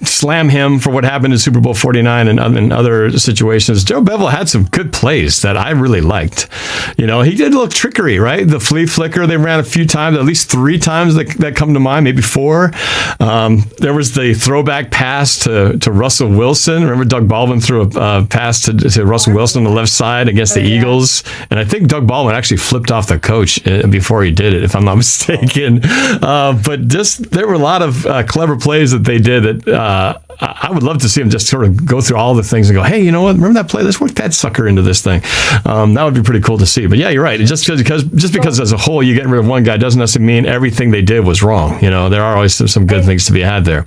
[SPEAKER 4] slam him for what happened in Super Bowl 49 and other situations, Darrell Bevel had some good plays that I really liked. He did a little trickery, right? The flea flicker, they ran a few times, at least 3 times that come to mind, maybe 4. There was the throwback pass to Russell Wilson. Remember Doug Baldwin threw a pass to Russell Wilson on the left side against the Eagles? And I think Doug Baldwin actually flipped off the coach before he did it, if I'm not mistaken. But there were a lot of clever plays that they did that I would love to see him just sort of go through all the things and go, hey, you know what? Remember that play? Let's work that sucker into this thing. That would be pretty cool to see. But yeah, you're right. Just because as a whole you get rid of one guy doesn't necessarily mean everything they did was wrong. There are always some good things to be had there.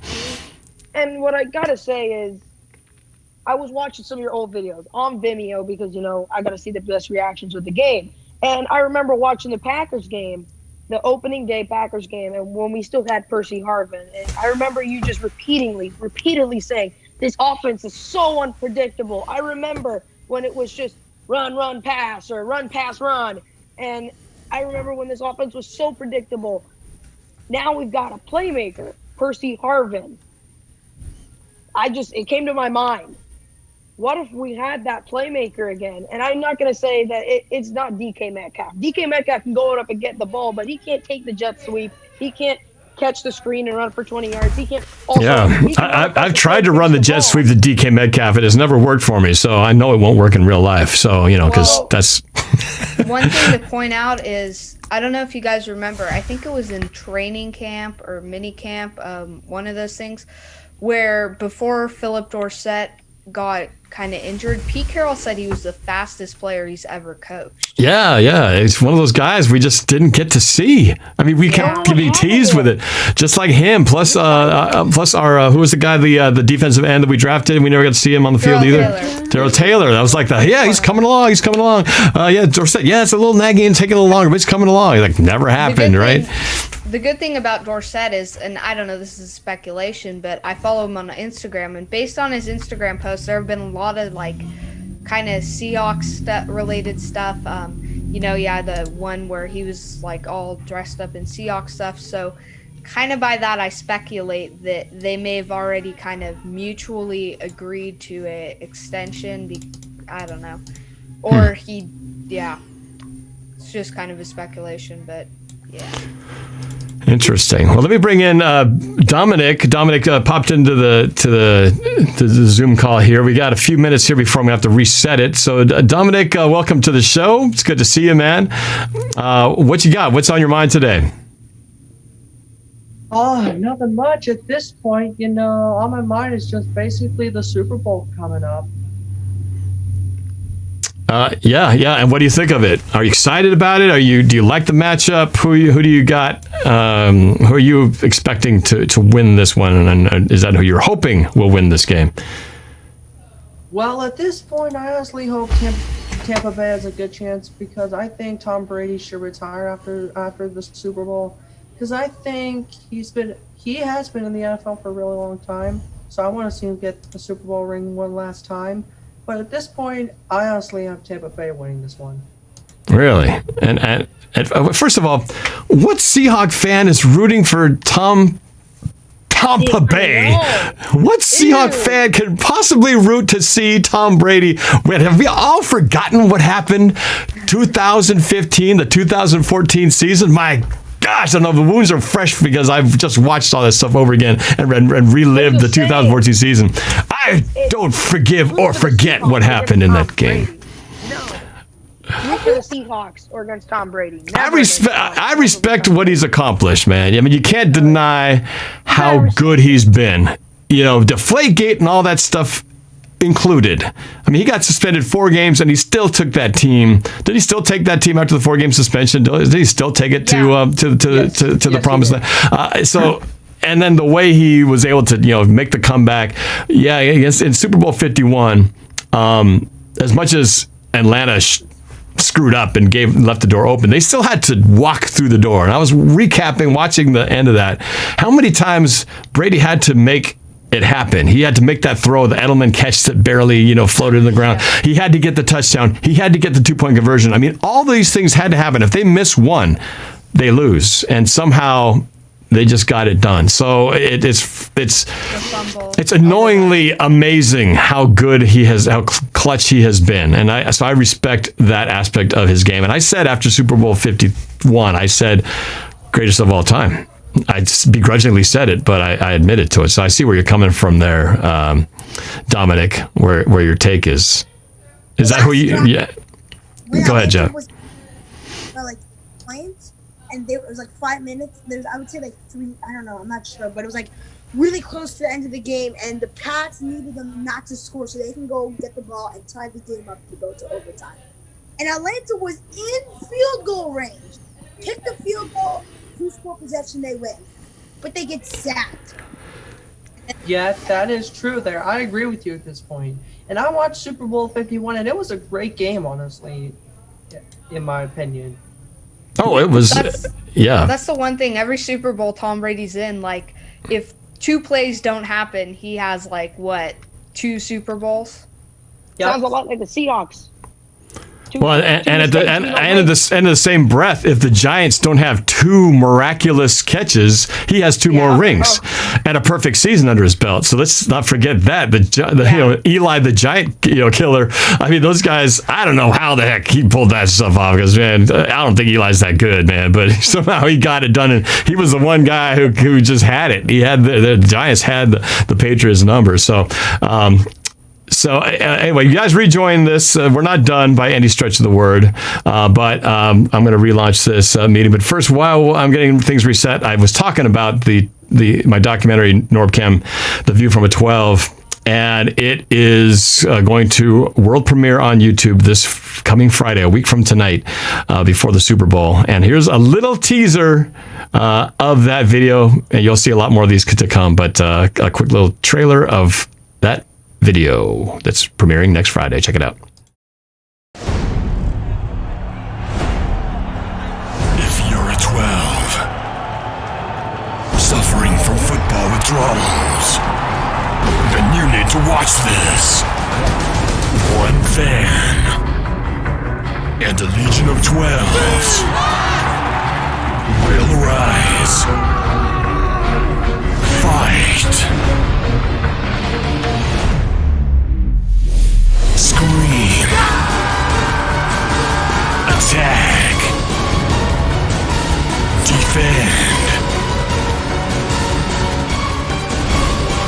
[SPEAKER 10] And what I gotta say is, I was watching some of your old videos on Vimeo because I gotta see the best reactions with the game. And I remember watching the Packers game, the opening day Packers game, and when we still had Percy Harvin. And I remember you just repeatedly saying, this offense is so unpredictable. I remember when it was just run, pass, or run, pass, run. And I remember when this offense was so predictable. Now we've got a playmaker, Percy Harvin. It came to my mind. What if we had that playmaker again? And I'm not going to say that it's not DK Metcalf. DK Metcalf can go up and get the ball, but he can't take the jet sweep. He can't catch the screen and run for 20 yards. He can't.
[SPEAKER 4] I've tried to run the jet sweep to DK Metcalf. It has never worked for me, so I know it won't work in real life. So, because that's...
[SPEAKER 6] One thing to point out is, I don't know if you guys remember, I think it was in training camp or mini camp, one of those things, where before Philip Dorsett got kind of injured, Pete Carroll said he was the fastest player he's ever coached.
[SPEAKER 4] Yeah. It's one of those guys we just didn't get to see. I mean, we kept getting teased with it, just like him. Plus our who was the guy, the defensive end that we drafted, and we never got to see him on the field either. Darrell Taylor. That was like he's coming along. Dorsett. Yeah, it's a little nagging and taking a little longer, but it's coming along. Like never happened, right?
[SPEAKER 6] The good thing about Dorsett is, and I don't know, this is speculation, but I follow him on Instagram, and based on his Instagram posts, there have been a lot of like kind of Seahawks related stuff. The one where he was like all dressed up in Seahawks stuff. So kind of by that, I speculate that they may have already kind of mutually agreed to a extension. I don't know. Or it's just kind of a speculation, but yeah.
[SPEAKER 4] Interesting. Well, let me bring in Dominic. Dominic popped into the Zoom call here. We got a few minutes here before we have to reset it. So, Dominic, welcome to the show. It's good to see you, man. What you got? What's on your mind today?
[SPEAKER 11] Oh, nothing much at this point. On my mind is just basically the Super Bowl coming up.
[SPEAKER 4] Yeah. And what do you think of it? Are you excited about it? Do you like the matchup? Who do you got? Who are you expecting to win this one? And is that who you're hoping will win this game?
[SPEAKER 11] Well, at this point, I honestly hope Tampa Bay has a good chance, because I think Tom Brady should retire after the Super Bowl, because I think he has been in the NFL for a really long time. So I want to see him get the Super Bowl ring one last time. But at this point, I honestly have Tampa Bay winning this one. Really?
[SPEAKER 4] And first of all, what Seahawk fan is rooting for Tampa Bay? What Seahawk fan can possibly root to see Tom Brady win? Have we all forgotten what happened 2015, the 2014 season? My gosh, I know the wounds are fresh because I've just watched all this stuff over again and relived the 2014 season. I don't forgive or forget what happened in that game.
[SPEAKER 10] Root for the Seahawks or against Tom Brady.
[SPEAKER 4] I respect what he's accomplished, man. I mean, you can't deny how good he's been. Deflategate and all that stuff included. I mean, he got suspended 4 games, and he still took that team. Did he still take that team after the 4-game suspension? Did he still take it to the promised land? And then the way he was able to make the comeback, against in Super Bowl 51, as much as Atlanta screwed up and left the door open, they still had to walk through the door. And I was watching the end of that. How many times Brady had to make it happened? He had to make that throw, the Edelman catch that barely, floated in the ground. He had to get the touchdown. He had to get the 2-point conversion. I mean, all these things had to happen. If they miss one, they lose. And somehow they just got it done. So it's annoyingly amazing how good how clutch he has been. And I respect that aspect of his game. And I said after Super Bowl 51, I said, greatest of all time. I begrudgingly said it, but I admitted to it. So I see where you're coming from there, Dominic, where your take is. Is that who you... Yeah. Go ahead, Jeff.
[SPEAKER 8] And it was like 5 minutes. I would say like 3. I don't know. I'm not sure, but it was like really close to the end of the game, and the Pats needed them not to score so they can go get the ball and tie the game up to go to overtime. And Atlanta was in field goal range. Kick the field goal, 2-score possession, they win, but they get sacked.
[SPEAKER 11] Yeah, that is true there. I agree with you at this point. And I watched Super Bowl 51, and it was a great game, honestly, in my opinion.
[SPEAKER 4] Oh, it was, yeah.
[SPEAKER 6] That's the one thing. Every Super Bowl Tom Brady's in, like, if 2 plays don't happen, he has, 2 Super Bowls?
[SPEAKER 10] Yep. Sounds a lot like the Seahawks.
[SPEAKER 4] Well, and at the same breath, if the Giants don't have two miraculous catches, he has two more rings and a perfect season under his belt. So let's not forget that Eli the Giant killer. I mean, those guys. I don't know how the heck he pulled that stuff off because man, I don't think Eli's that good, man. But somehow he got it done, and he was the one guy who just had it. He had the Giants had the Patriots number. So. Anyway, you guys rejoin this. We're not done by any stretch of the word, but I'm going to relaunch this meeting. But first, while I'm getting things reset, I was talking about my documentary NorbCam, The View from a 12, and it is going to world premiere on YouTube this coming Friday, a week from tonight, before the Super Bowl. And here's a little teaser of that video, and you'll see a lot more of these to come. But a quick little trailer of that video that's premiering next Friday. Check it out.
[SPEAKER 12] If you're a 12, suffering from football withdrawals, then you need to watch this. One fan and a legion of 12s will rise. Fight. Scream. Attack. Defend.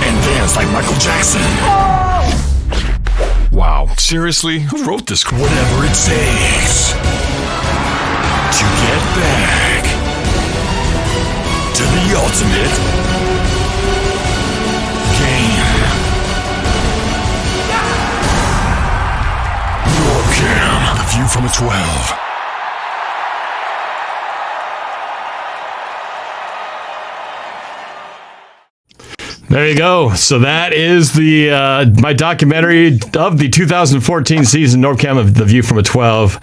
[SPEAKER 12] And dance like Michael Jackson.
[SPEAKER 4] Wow. Seriously? Who wrote this?
[SPEAKER 12] Whatever it takes to get back to the ultimate game. NorbCam, The View from a 12.
[SPEAKER 4] There you go. So that is my documentary of the 2014 season, NorbCam of The View from a 12,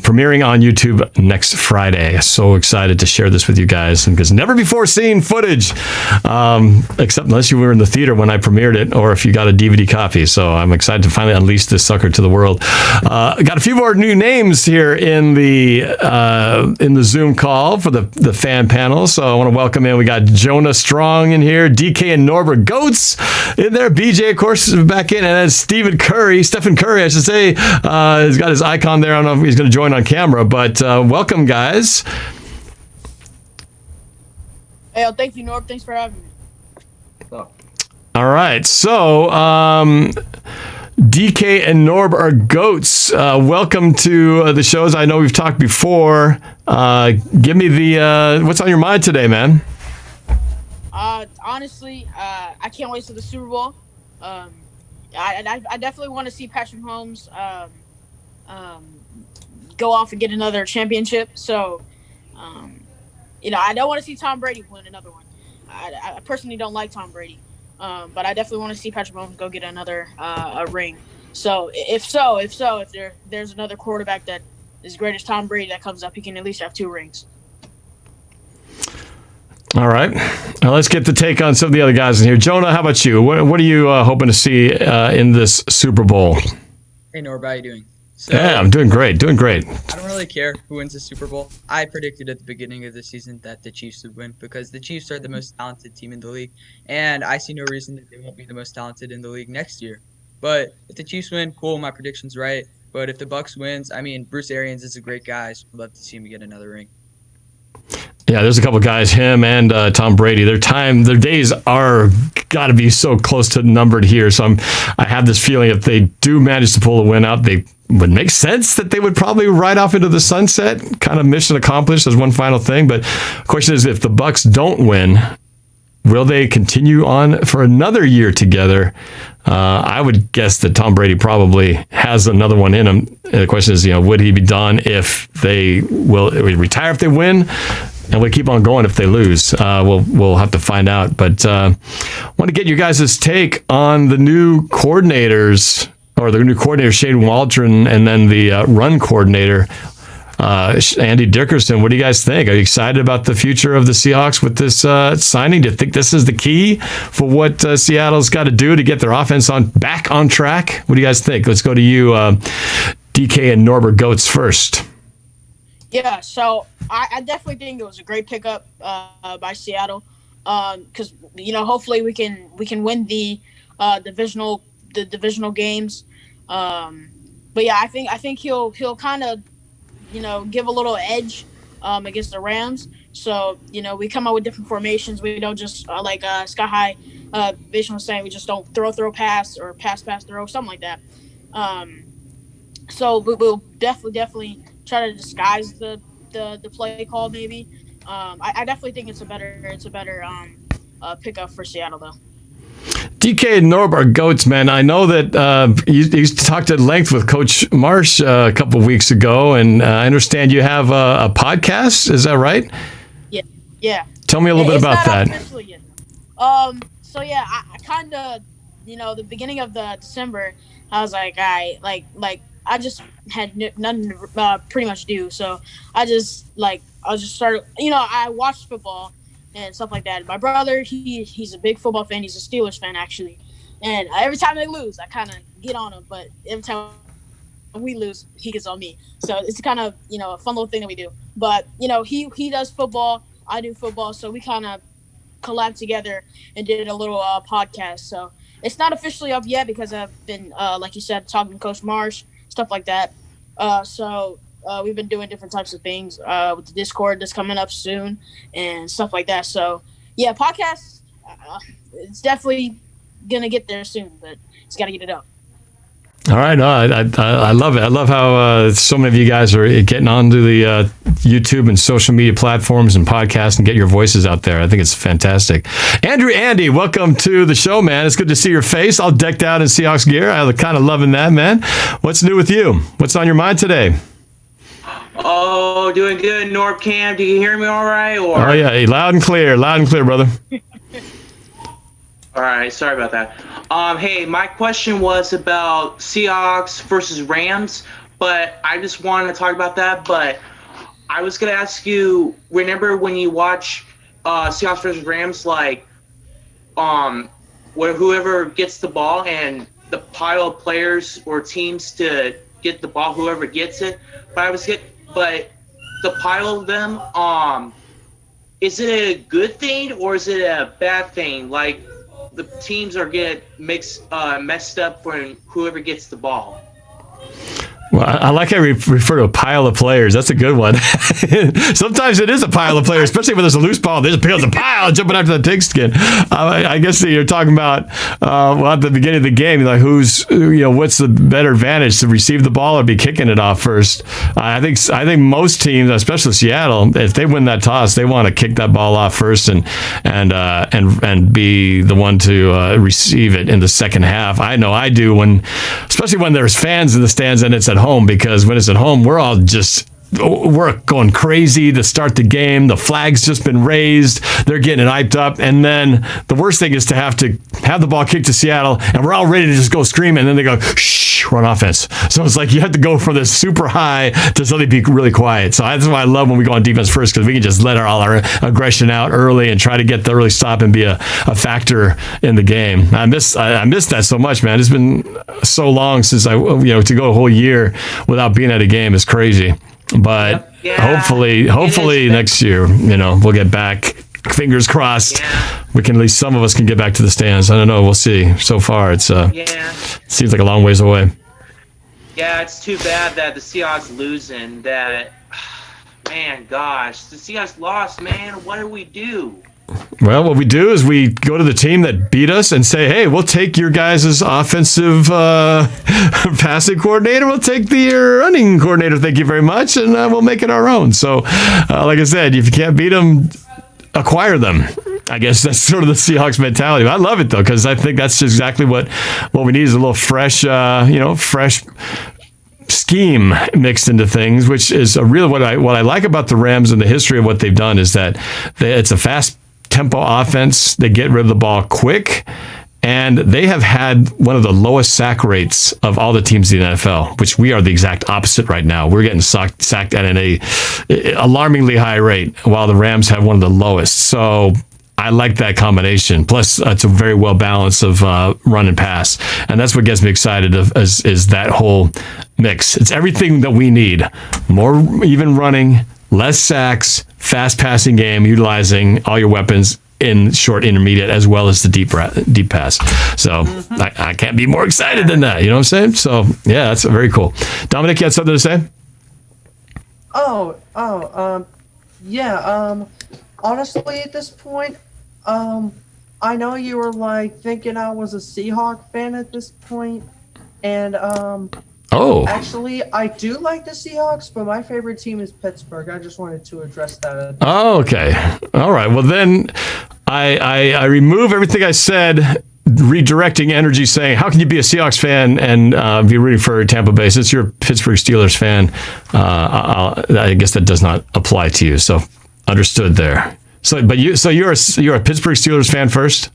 [SPEAKER 4] premiering on YouTube next Friday. So excited to share this with you guys, because never before seen footage, except unless you were in the theater when I premiered it, or if you got a DVD copy. So I'm excited to finally unleash this sucker to the world. Got a few more new names here in the Zoom call for the fan panel. So I want to welcome in. We got Jonah Strong in here, DK and Norbert Goats in there. BJ, of course, is back in, and then Stephen Curry, I should say, he's got his icon there. I don't know if he's going to join on camera, but welcome, guys.
[SPEAKER 9] Hey, thank you, Norb. Thanks for having me.
[SPEAKER 7] Oh.
[SPEAKER 4] All right, so DK and Norb are goats. Welcome to the shows. I know we've talked before. Give me the what's on your mind today, man?
[SPEAKER 9] Honestly, I can't wait for the Super Bowl. I definitely want to see Patrick Mahomes go off and get another championship. So, I don't want to see Tom Brady win another one. I personally don't like Tom Brady, but I definitely want to see Patrick Mahomes go get another a ring. So if there's another quarterback that is great as Tom Brady that comes up, he can at least have 2 rings.
[SPEAKER 4] All right. Now let's get the take on some of the other guys in here. Jonah, how about you? What are you hoping to see in this Super Bowl?
[SPEAKER 13] Hey, Norb, how you doing?
[SPEAKER 4] Yeah, I'm doing great.
[SPEAKER 13] I don't really care who wins the Super Bowl. I predicted at the beginning of the season that the Chiefs would win because the Chiefs are the most talented team in the league, and I see no reason that they won't be the most talented in the league next year. But if the Chiefs win, cool, my prediction's right. But if the Bucs wins, I mean, Bruce Arians is a great guy, so I'd love to see him get another ring.
[SPEAKER 4] Yeah, there's a couple guys, him and Tom Brady. Their days are got to be so close to numbered here. So I have this feeling if they do manage to pull a win out, they would make sense that they would probably ride off into the sunset, kind of mission accomplished as one final thing. But the question is, if the Bucs don't win, will they continue on for another year together? I would guess that Tom Brady probably has another one in him. And the question is, would he be done if they will retire if they win? And we keep on going if they lose. We'll have to find out. But I want to get you guys' take on the new coordinators, or the new coordinator, Shane Waldron, and then the run coordinator, Andy Dickerson. What do you guys think? Are you excited about the future of the Seahawks with this signing? Do you think this is the key for what Seattle's got to do to get their offense back on track? What do you guys think? Let's go to you, DK and Norbert Goats first.
[SPEAKER 9] Yeah, so I definitely think it was a great pickup by Seattle, because hopefully we can win the divisional games. But yeah, I think he'll kind of give a little edge against the Rams. So we come out with different formations. We don't just like Sky High Vision was saying, we just don't throw pass or pass throw, something like that. So we'll definitely try to disguise the play call maybe. I definitely think it's a better pickup for Seattle though.
[SPEAKER 4] DK and Norb are goats, man. I know that you talked at length with Coach Marsh a couple of weeks ago, and I understand you have a podcast. Is that right?
[SPEAKER 9] Yeah.
[SPEAKER 4] Tell me a little bit about that.
[SPEAKER 9] So yeah, I kind of, the beginning of the December, I was like, I just had nothing to pretty much do. So I just started, I watched football and stuff like that. My brother, he's a big football fan. He's a Steelers fan, actually. And every time they lose, I kind of get on him. But every time we lose, he gets on me. So it's kind of, a fun little thing that we do. But, he does football. I do football. So we kind of collabed together and did a little podcast. So it's not officially up yet because I've been, like you said, talking to Coach Marsh, stuff like that. So we've been doing different types of things with the Discord that's coming up soon and stuff like that. So yeah, podcasts, it's definitely gonna get there soon, but it's got to get it up.
[SPEAKER 4] All right, no, I love it. I love how so many of you guys are getting onto the YouTube and social media platforms and podcasts and get your voices out there. I think it's fantastic. Andy, welcome to the show, man. It's good to see your face all decked out in Seahawks gear. I'm kind of loving that, man. What's new with you? What's on your mind today?
[SPEAKER 14] Oh, doing good. NorbCam, do you hear me all right? Or?
[SPEAKER 4] Oh, yeah, loud and clear, brother.
[SPEAKER 14] All right, sorry about that. Hey, my question was about Seahawks versus Rams, but I just wanted to talk about that. But I was going to ask you, remember when you watch Seahawks versus Rams, like where whoever gets the ball and the pile of players or teams to get the ball, whoever gets it. But the pile of them, is it a good thing or is it a bad thing? Like, the teams are messed up when whoever gets the ball.
[SPEAKER 4] Well, I like how you refer to a pile of players. That's a good one. Sometimes it is a pile of players, especially when there's a loose ball. There's a pile jumping after the pigskin. I guess that you're talking about at the beginning of the game, like what's the better advantage to receive the ball or be kicking it off first? I think most teams, especially Seattle, if they win that toss, they want to kick that ball off first and be the one to receive it in the second half. I know I do especially when there's fans in the stands and it's at home, because when it's at home, we're going crazy to start the game. The flag's just been raised. They're getting it hyped up. And then the worst thing is to have the ball kicked to Seattle, and we're all ready to just go scream, and then they go, shh, run offense. So it's like you have to go from this super high to suddenly be really quiet. So that's why I love when we go on defense first, because we can just let all our aggression out early and try to get the early stop and be a factor in the game. I miss that so much, man. It's been so long since to go a whole year without being at a game is crazy. But hopefully next year, we'll get back. Fingers crossed. Yeah. At least some of us can get back to the stands. I don't know. We'll see. So far, it seems like a long ways away.
[SPEAKER 14] Yeah, it's too bad that the Seahawks losing. The Seahawks lost, man. What do we do?
[SPEAKER 4] Well, what we do is we go to the team that beat us and say, hey, we'll take your guys' offensive passing coordinator. We'll take your running coordinator. Thank you very much. And we'll make it our own. So, like I said, if you can't beat them, acquire them. I guess that's sort of the Seahawks mentality. I love it, though, because I think that's exactly what we need is a little fresh, fresh scheme mixed into things, which is what I like about the Rams and the history of what they've done is that it's a fast tempo offense. They get rid of the ball quick, and they have had one of the lowest sack rates of all the teams in the NFL, which we are the exact opposite right now. We're getting sacked at an alarmingly high rate, while the Rams have one of the lowest. So I like that combination. Plus, it's a very well balanced of run and pass, and that's what gets me excited. Is that whole mix? It's everything that we need: more even running, less sacks, fast passing game, utilizing all your weapons in short, intermediate, as well as the deep pass. So I can't be more excited than that. You know what I'm saying? So yeah, that's very cool. Dominic, you had something to say?
[SPEAKER 11] Yeah. Honestly, at this point, I know you were like thinking I was a Seahawks fan at this point, and actually, I do like the Seahawks, but my favorite team is Pittsburgh. I just wanted to address that.
[SPEAKER 4] Oh, okay. All right. Well, then I remove everything I said, redirecting energy, saying, how can you be a Seahawks fan and be rooting for Tampa Bay? Since you're a Pittsburgh Steelers fan, I guess that does not apply to you. So understood there. So you're a Pittsburgh Steelers fan first?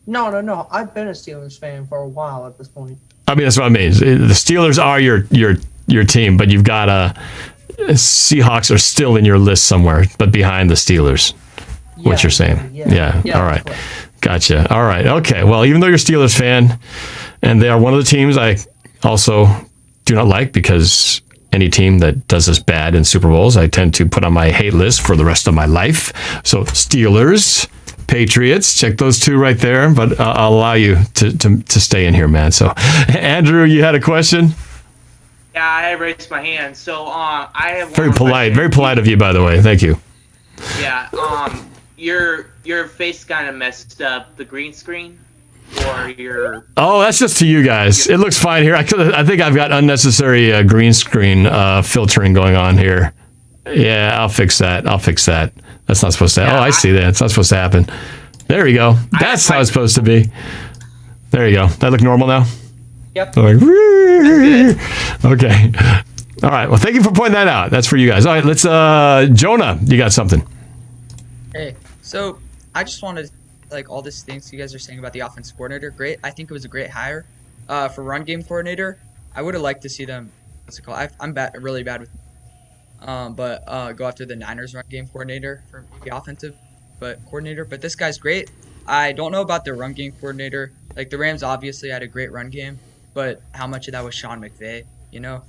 [SPEAKER 11] No. I've been a Steelers fan for a while at this point.
[SPEAKER 4] I mean, that's what I mean. The Steelers are your team, but you've got Seahawks are still in your list somewhere, but behind the Steelers. What you're saying? Yeah. All right. Gotcha. All right. Okay. Well, even though you're a Steelers fan, and they are one of the teams I also do not like, because any team that does us bad in Super Bowls, I tend to put on my hate list for the rest of my life. So Steelers, Patriots, check those two right there. But I'll allow you to stay in here, man. So Andrew, you had a question?
[SPEAKER 14] Yeah, I raised my hand. So I have
[SPEAKER 4] very polite of you, by the way. Thank you.
[SPEAKER 14] Yeah. Your face kind of messed up. The green screen, or your. Oh,
[SPEAKER 4] that's just to you guys. It looks fine here. I think I've got unnecessary green screen filtering going on here. Yeah, I'll fix that. That's not supposed to. Yeah, I see that. It's not supposed to happen. There we go. That's how it's supposed to be. There you go. That look normal now?
[SPEAKER 11] Yep.
[SPEAKER 4] Okay. All right. Well, thank you for pointing that out. That's for you guys. All right. Let's. Jonah, you got something?
[SPEAKER 13] Hey. So I just wanted, all these things you guys are saying about the offensive coordinator. Great. I think it was a great hire. For run game coordinator, I would have liked to see them. What's it called? I'm really bad with. But go after the Niners run game coordinator for the offensive, coordinator. But this guy's great. I don't know about the run game coordinator. Like the Rams obviously had a great run game, but how much of that was Sean McVay? You know,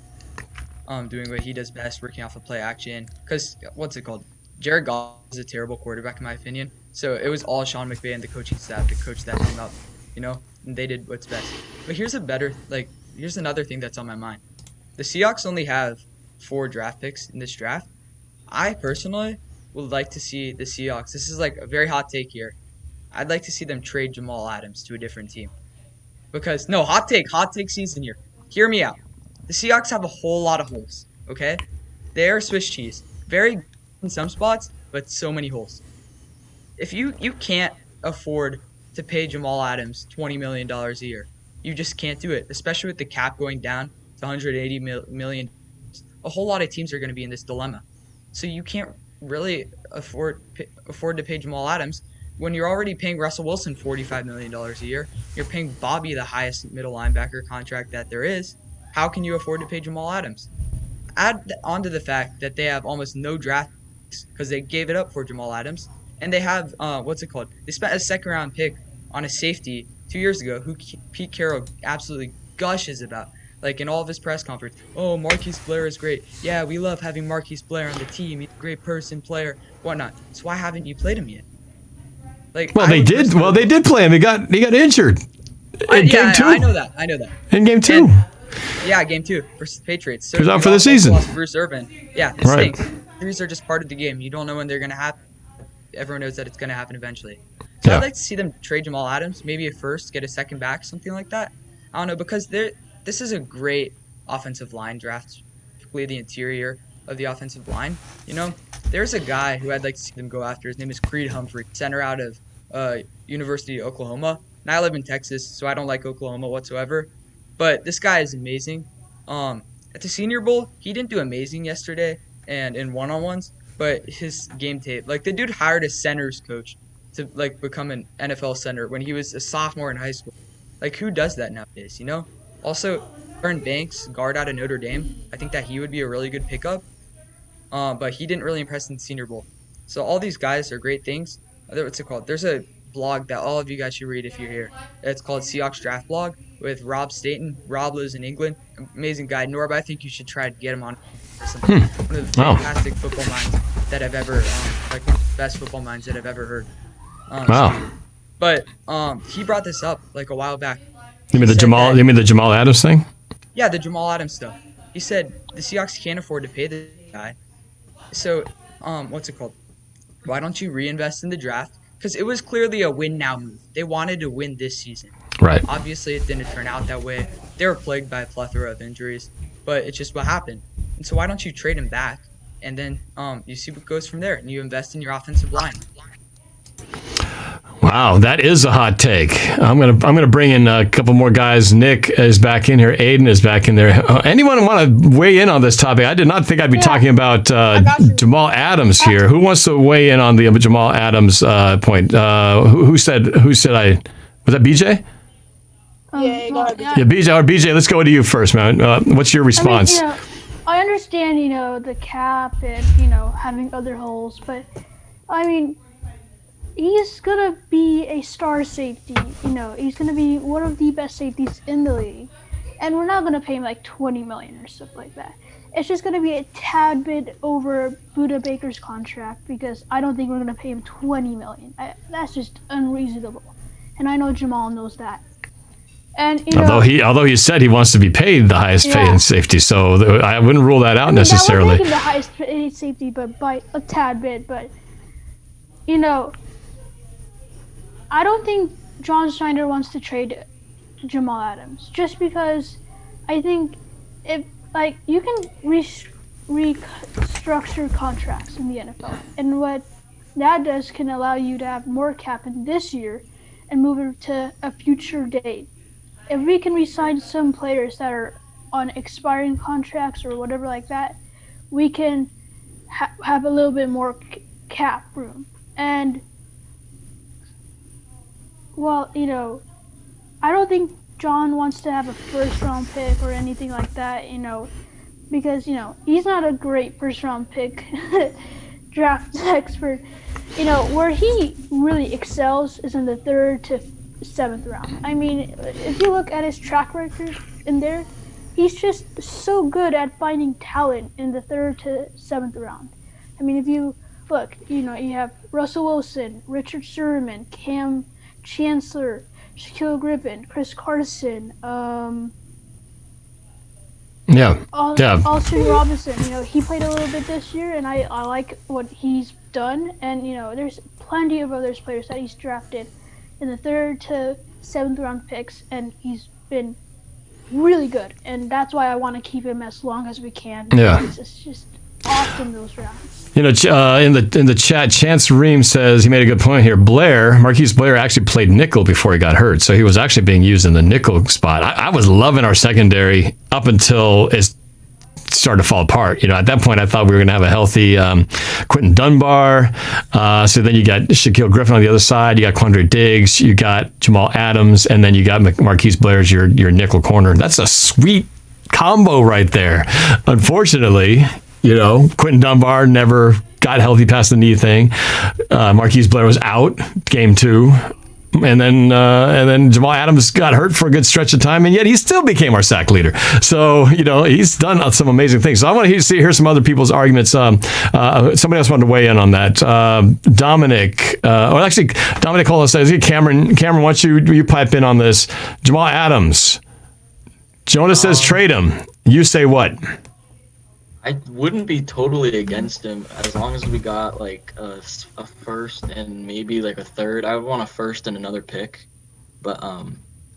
[SPEAKER 13] doing what he does best, working off of play action. Because what's it called? Jared Goff is a terrible quarterback in my opinion. So it was all Sean McVay and the coaching staff to coach that team up. You know, and they did what's best. But here's another thing that's on my mind. The Seahawks only have 4 draft picks in this draft. I personally would like to see the Seahawks. This is like a very hot take here. I'd like to see them trade Jamal Adams to a different team. Because, no, hot take season here. Hear me out. The Seahawks have a whole lot of holes, okay? They are Swiss cheese. Very good in some spots, but so many holes. If you can't afford to pay Jamal Adams $20 million a year, you just can't do it, especially with the cap going down to $180 million. A whole lot of teams are going to be in this dilemma. So you can't really afford to pay Jamal Adams when you're already paying Russell Wilson $45 million a year. You're paying Bobby the highest middle linebacker contract that there is. How can you afford to pay Jamal Adams? Add on to the fact that they have almost no draft picks because they gave it up for Jamal Adams. And they have, they spent a second-round pick on a safety 2 years ago who Pete Carroll absolutely gushes about. Like in all of his press conference, oh, Marquise Blair is great. Yeah, we love having Marquise Blair on the team. He's a great person, player, whatnot. So why haven't you played him yet?
[SPEAKER 4] They did play him. He got injured.
[SPEAKER 13] Game 2. I know that.
[SPEAKER 4] In game 2.
[SPEAKER 13] Game 2 versus the Patriots. So
[SPEAKER 4] he was out for the season.
[SPEAKER 13] Lost Bruce Irvin. Yeah, it stinks. Injuries are just part of the game. You don't know when they're gonna happen. Everyone knows that it's gonna happen eventually. So I'd like to see them trade Jamal Adams, maybe a first, get a second back, something like that. I don't know, because this is a great offensive line draft, particularly the interior of the offensive line. You know, there's a guy who I'd like to see them go after. His name is Creed Humphrey, center out of University of Oklahoma. And I live in Texas, so I don't like Oklahoma whatsoever. But this guy is amazing. At the Senior Bowl, he didn't do amazing yesterday and in one-on-ones, but his game tape, the dude hired a centers coach to become an NFL center when he was a sophomore in high school. Who does that nowadays, you know? Also, Aaron Banks, guard out of Notre Dame, I think that he would be a really good pickup. But he didn't really impress in the Senior Bowl. So all these guys are great things. What's it called? There's a blog that all of you guys should read if you're here. It's called Seahawks Draft Blog with Rob Staten. Rob lives in England. Amazing guy. Norb, I think you should try to get him on or something. One of the fantastic football minds that I've ever, like one of the best football minds that I've ever heard.
[SPEAKER 4] Wow.
[SPEAKER 13] But he brought this up like a while back.
[SPEAKER 4] You mean the Jamal Adams thing?
[SPEAKER 13] Yeah, the Jamal Adams stuff. He said the Seahawks can't afford to pay the guy. So, what's it called? Why don't you reinvest in the draft? Because it was clearly a win now move. They wanted to win this season.
[SPEAKER 4] Right.
[SPEAKER 13] Obviously, it didn't turn out that way. They were plagued by a plethora of injuries, but it's just what happened. And so why don't you trade him back, and then you see what goes from there, and you invest in your offensive line.
[SPEAKER 4] Wow, that is a hot take. I'm gonna bring in a couple more guys. Nick is back in here. Aidan is back in there. Anyone want to weigh in on this topic? I did not think I'd be talking about Jamal Adams here. Who wants to weigh in on the Jamal Adams point? Who said I? Was that BJ?
[SPEAKER 9] Yeah, go ahead.
[SPEAKER 4] Yeah, BJ. Let's go to you first, man. What's your response?
[SPEAKER 15] I mean, I understand, the cap and, having other holes, but I mean, he's gonna be a star safety. He's gonna be one of the best safeties in the league, and we're not gonna pay him like $20 million or stuff like that. It's just gonna be a tad bit over Buda Baker's contract because I don't think we're gonna pay him $20 million. That's just unreasonable, and I know Jamal knows that. And
[SPEAKER 4] although he said he wants to be paid the highest paid safety, so I wouldn't rule that out necessarily.
[SPEAKER 15] I would make him the highest paid safety, but by a tad bit. But I don't think John Schneider wants to trade Jamal Adams just because I think if you can restructure contracts in the NFL, and what that does can allow you to have more cap in this year and move it to a future date. If we can re-sign some players that are on expiring contracts or whatever like that, we can have a little bit more cap room. And well, I don't think John wants to have a first-round pick or anything like that, because, he's not a great first-round pick draft expert. Where he really excels is in the 3rd to 7th round. I mean, if you look at his track record in there, he's just so good at finding talent in the 3rd to 7th round. I mean, if you look, you have Russell Wilson, Richard Sherman, Cam Chancellor, Shaquille Griffin, Chris Carson, Austin Robinson. He played a little bit this year, and I like what he's done. And there's plenty of other players that he's drafted in the 3rd to 7th round picks, and he's been really good. And that's why I want to keep him as long as we can.
[SPEAKER 4] Yeah,
[SPEAKER 15] it's just awesome those rounds.
[SPEAKER 4] In the chat, Chance Ream says he made a good point here. Marquise Blair actually played nickel before he got hurt, so he was actually being used in the nickel spot. I was loving our secondary up until it started to fall apart. At that point, I thought we were going to have a healthy Quentin Dunbar. So then you got Shaquille Griffin on the other side. You got Quandre Diggs. You got Jamal Adams, and then you got Marquise Blair as your nickel corner. That's a sweet combo right there. Unfortunately, Quentin Dunbar never got healthy past the knee thing. Marquise Blair was out game 2. And then Jamal Adams got hurt for a good stretch of time, and yet he still became our sack leader. So, he's done some amazing things. So I want to hear some other people's arguments. Somebody else wanted to weigh in on that. Dominic, Dominic Hola says, hey, Cameron, why don't you pipe in on this? Jamal Adams. Jonas says trade him. You say what?
[SPEAKER 3] I wouldn't be totally against him as long as we got like a first and maybe like a third. I would want a first and another pick, but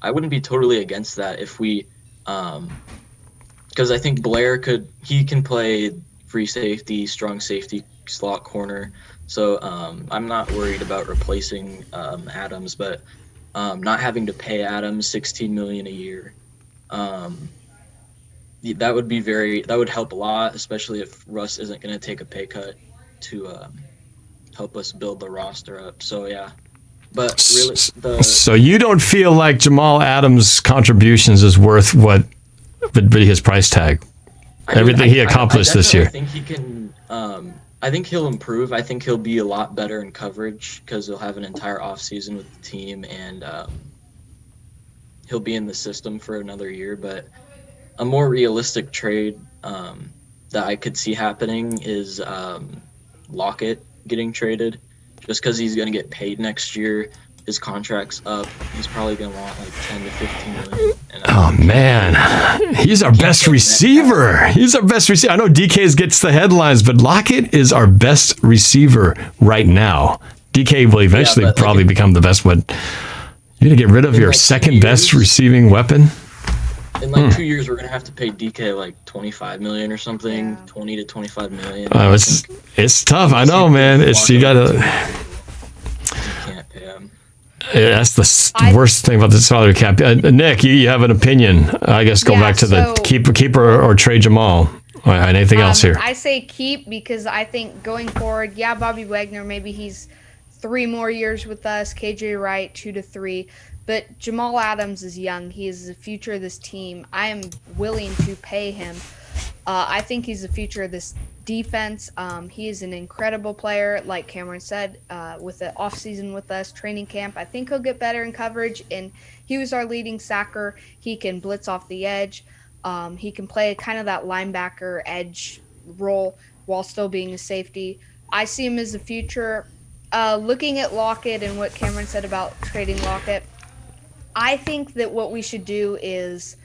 [SPEAKER 3] I wouldn't be totally against that if we, because I think Blair can play free safety, strong safety, slot corner. So I'm not worried about replacing Adams, but not having to pay Adams $16 million a year. That would help a lot, especially if Russ isn't going to take a pay cut to help us build the roster up. So yeah, but really,
[SPEAKER 4] so you don't feel like Jamal Adams' contributions is worth what would be his price tag? Everything he accomplished this year.
[SPEAKER 3] I think he can. I think he'll improve. I think he'll be a lot better in coverage because he'll have an entire offseason with the team, and he'll be in the system for another year. But a more realistic trade that I could see happening is Lockett getting traded, just because he's going to get paid next year. His contract's up. He's probably going to want like 10 to 15 million.
[SPEAKER 4] Oh man, he's our best receiver. He's our best receiver. I know DK gets the headlines, but Lockett is our best receiver right now. DK will eventually probably become the best one. You're going to get rid of your second best receiving weapon?
[SPEAKER 3] In like 2 years, we're going to have to pay DK like 25 million or something, 20 to 25 million.
[SPEAKER 4] It's tough. I know, man. You got to...
[SPEAKER 3] Can't pay him.
[SPEAKER 4] Yeah, that's the worst thing about the salary cap. Nick, you have an opinion. I guess go back to the keep or trade Jamal. Anything else here?
[SPEAKER 6] I say keep because I think going forward, Bobby Wagner, maybe he's 3 more years with us. KJ Wright, 2 to 3. But Jamal Adams is young. He is the future of this team. I am willing to pay him. I think he's the future of this defense. He is an incredible player, like Cameron said, with the offseason with us, training camp. I think he'll get better in coverage, and he was our leading sacker. He can blitz off the edge. He can play kind of that linebacker edge role while still being a safety. I see him as the future. Looking at Lockett and what Cameron said about trading Lockett, I think that what we should do is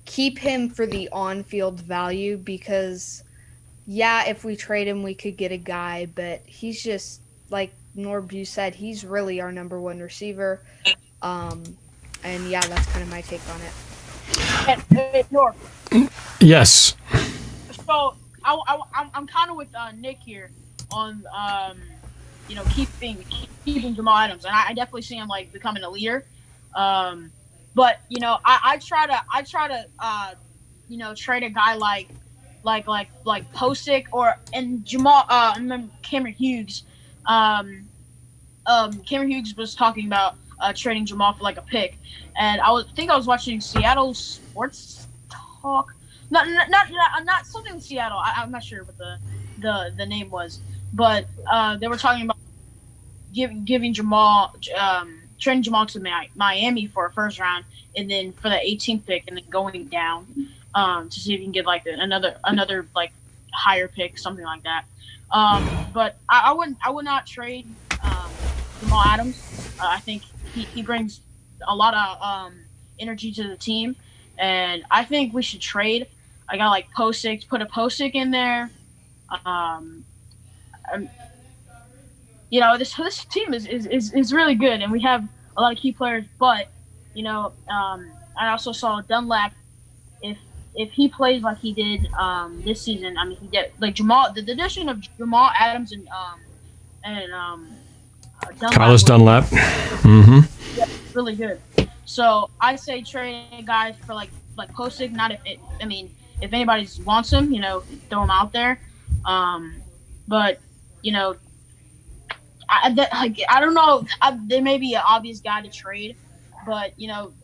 [SPEAKER 6] keep him for the on-field value because, if we trade him, we could get a guy, but he's just, like Norb, you said, he's really our number 1 receiver. And, that's kind of my take on it.
[SPEAKER 9] Hey, Norb.
[SPEAKER 4] Yes.
[SPEAKER 9] So, I'm kind of with Nick here on, keeping Jamal Adams, and I definitely see him, like, becoming a leader. But I try to trade a guy like Posick and Jamal Cameron Hughes. Cameron Hughes was talking about trading Jamal for like a pick, and I was watching Seattle Sports Talk. Not something in Seattle. I'm not sure what the name was, but they were talking about giving Jamal. Trading Jamal to Miami for a first round, and then for the 18th pick, and then going down to see if you can get like another like higher pick, something like that. But I would not trade Jamal Adams. I think he brings a lot of energy to the team, and I think we should trade. I got like Posick, put a Posick in there. This team is really good, and we have a lot of key players. But I also saw Dunlap. If he plays like he did this season, I mean, he did like Jamal. The addition of Jamal Adams and Dunlap
[SPEAKER 4] Carlos Dunlap.
[SPEAKER 9] Yeah, really good. So I say trade guys for like Posick. Not if anybody wants him, throw him out there. But I don't know. There may be an obvious guy to trade, but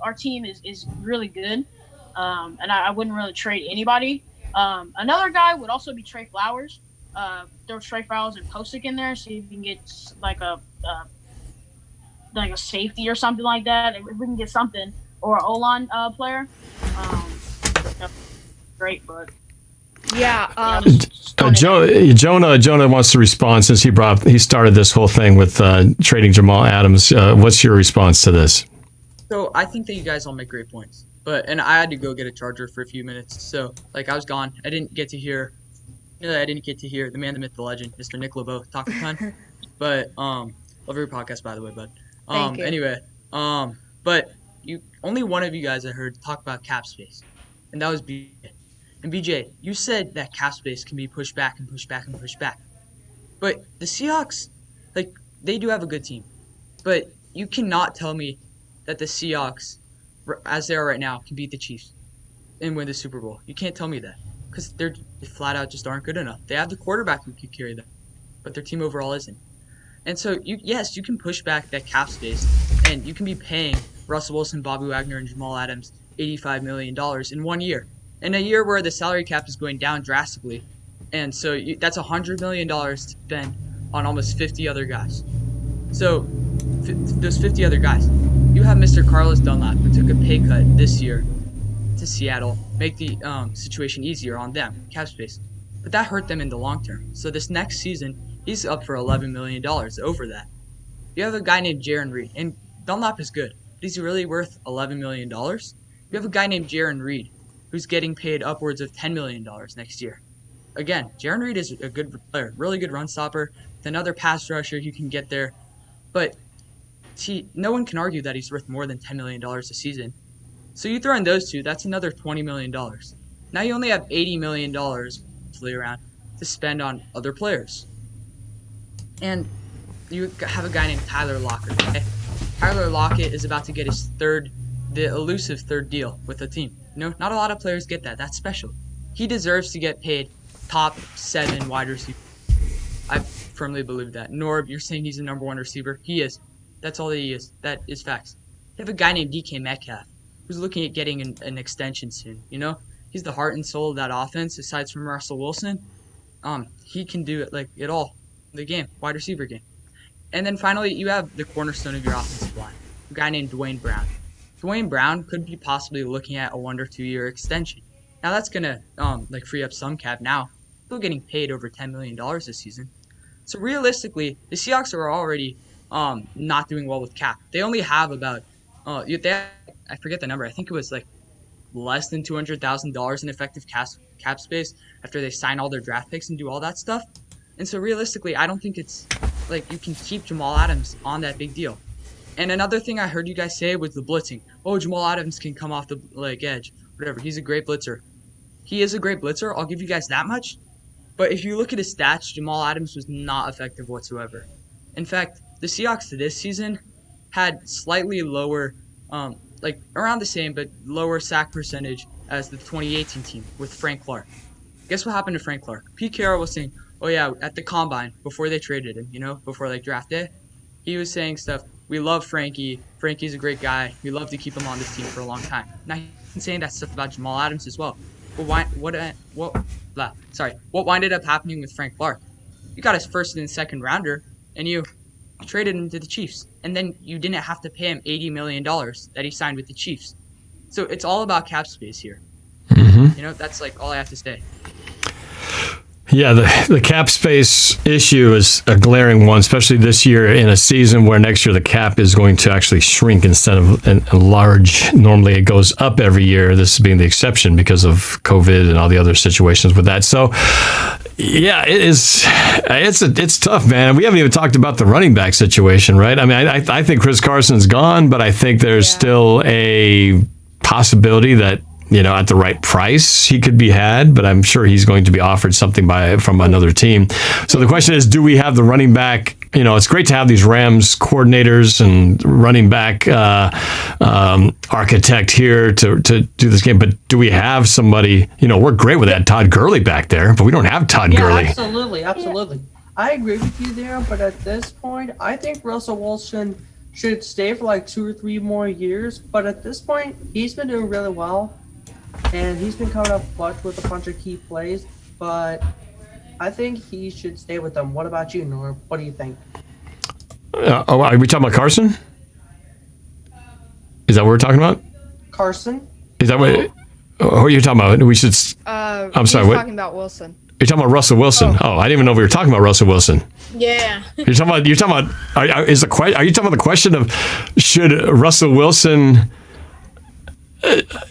[SPEAKER 9] our team is really good, and I wouldn't really trade anybody. Another guy would also be Trey Flowers. Throw Trey Flowers and Posick in there, see if you can get like a safety or something like that. If we can get something or an O-line player, great. But
[SPEAKER 4] Jonah wants to respond since he started this whole thing with trading Jamal Adams. What's your response to this?
[SPEAKER 13] So I think that you guys all make great points, and I had to go get a charger for a few minutes, so I was gone. I didn't get to hear the man, the myth, the legend, Mr. Nick LeBeau talk a ton. But love your podcast, by the way, bud.
[SPEAKER 6] Thank you.
[SPEAKER 13] Anyway, but only one of you guys I heard talk about cap space, and that was BJ. And BJ, you said that cap space can be pushed back and pushed back and pushed back. But the Seahawks, they do have a good team. But you cannot tell me that the Seahawks, as they are right now, can beat the Chiefs and win the Super Bowl. You can't tell me that. Because they flat out just aren't good enough. They have the quarterback who could carry them. But their team overall isn't. And so, you can push back that cap space. And you can be paying Russell Wilson, Bobby Wagner, and Jamal Adams $85 million in 1 year. In a year where the salary cap is going down drastically, And so that's $100 million to spend on almost 50 other guys. So those 50 other guys, you have Mr. Carlos Dunlap, who took a pay cut this year to Seattle, make the situation easier on them, cap space. But that hurt them in the long term. So this next season, he's up for $11 million over that. You have a guy named Jaron Reed, and Dunlap is good, but he's really worth $11 million. You have a guy named Jaron Reed, who's getting paid upwards of $10 million next year. Again, Jaron Reed is a good player, really good run stopper, with another pass rusher who can get there. But no one can argue that he's worth more than $10 million a season. So you throw in those two, that's another $20 million. Now you only have $80 million around to spend on other players. And you have a guy named Tyler Lockett. Okay? Tyler Lockett is about to get his the elusive third deal with the team. You know, not a lot of players get that. That's special. He deserves to get paid top 7 wide receiver. I firmly believe that. Norb, you're saying he's the number 1 receiver? He is. That's all that he is. That is facts. You have a guy named DK Metcalf who's looking at getting an extension soon. You know, he's the heart and soul of that offense. Aside from Russell Wilson, he can do it like it all. The game, wide receiver game. And then finally, you have the cornerstone of your offensive line, a guy named Dwayne Brown. Dwayne Brown could be possibly looking at a 1 or 2 year extension. Now that's gonna free up some cap now. Still getting paid over $10 million this season. So realistically, the Seahawks are already not doing well with cap. They only have about I forget the number. I think it was like less than $200,000 in effective cap space after they sign all their draft picks and do all that stuff. And so realistically, I don't think it's like you can keep Jamal Adams on that big deal. And another thing I heard you guys say was the blitzing. Oh, Jamal Adams can come off the edge, whatever. He's a great blitzer. He is a great blitzer. I'll give you guys that much. But if you look at his stats, Jamal Adams was not effective whatsoever. In fact, the Seahawks this season had slightly lower, around the same, but lower sack percentage as the 2018 team with Frank Clark. Guess what happened to Frank Clark? Pete Carroll was saying, oh yeah, at the combine, before they traded him, before draft day, he was saying stuff, we love Frankie, Frankie's a great guy, we love to keep him on this team for a long time. Now he's saying that stuff about Jamal Adams as well. But what winded up happening with Frank Clark? You got his first and second rounder, and you traded him to the Chiefs. And then you didn't have to pay him $80 million that he signed with the Chiefs. So it's all about cap space here.
[SPEAKER 4] Mm-hmm.
[SPEAKER 13] That's all I have to say.
[SPEAKER 4] Yeah, the cap space issue is a glaring one, especially this year in a season where next year the cap is going to actually shrink instead of enlarge. Normally it goes up every year, this being the exception because of COVID and all the other situations with that. So, yeah, it's tough, man. We haven't even talked about the running back situation, right? I mean, I think Chris Carson's gone, but I think there's still a possibility that at the right price, he could be had, but I'm sure he's going to be offered something from another team. So the question is, do we have the running back? It's great to have these Rams coordinators and running back architect here to do this game, but do we have somebody? We're great with that Todd Gurley back there, but we don't have Todd Gurley.
[SPEAKER 11] Absolutely. I agree with you there, but at this point, I think Russell Wilson should stay for 2 or 3 more years. But at this point, he's been doing really well. And he's been coming up clutch with a bunch of key plays, but I think he should stay with them. What about you, Norb? What do you think?
[SPEAKER 4] Are we talking about Carson? Is that what we're talking about?
[SPEAKER 11] Carson?
[SPEAKER 4] Is that what? Who are you talking about? We should. I'm sorry. What?
[SPEAKER 6] Talking about Wilson.
[SPEAKER 4] You're talking about Russell Wilson. Oh, I didn't even know we were talking about Russell Wilson.
[SPEAKER 9] Yeah.
[SPEAKER 4] You're talking about. Are you talking about the question of should Russell Wilson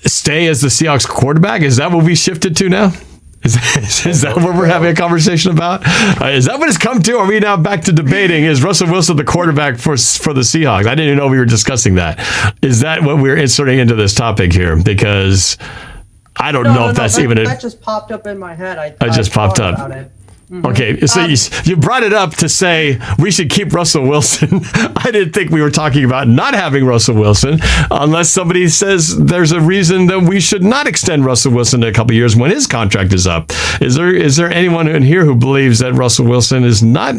[SPEAKER 4] stay as the Seahawks quarterback? Is that what we shifted to now? Is that what we're having a conversation about? Is that what it's come to? Are we now back to debating, is Russell Wilson the quarterback for the Seahawks? I didn't even know we were discussing that. Is that what we're inserting into this topic here? Because I don't know if that's
[SPEAKER 11] that just popped up in my head. I
[SPEAKER 4] just popped up.
[SPEAKER 11] About it. Mm-hmm.
[SPEAKER 4] Okay, so you brought it up to say we should keep Russell Wilson. I didn't think we were talking about not having Russell Wilson unless somebody says there's a reason that we should not extend Russell Wilson in a couple of years when his contract is up. Is there anyone in here who believes that Russell Wilson is not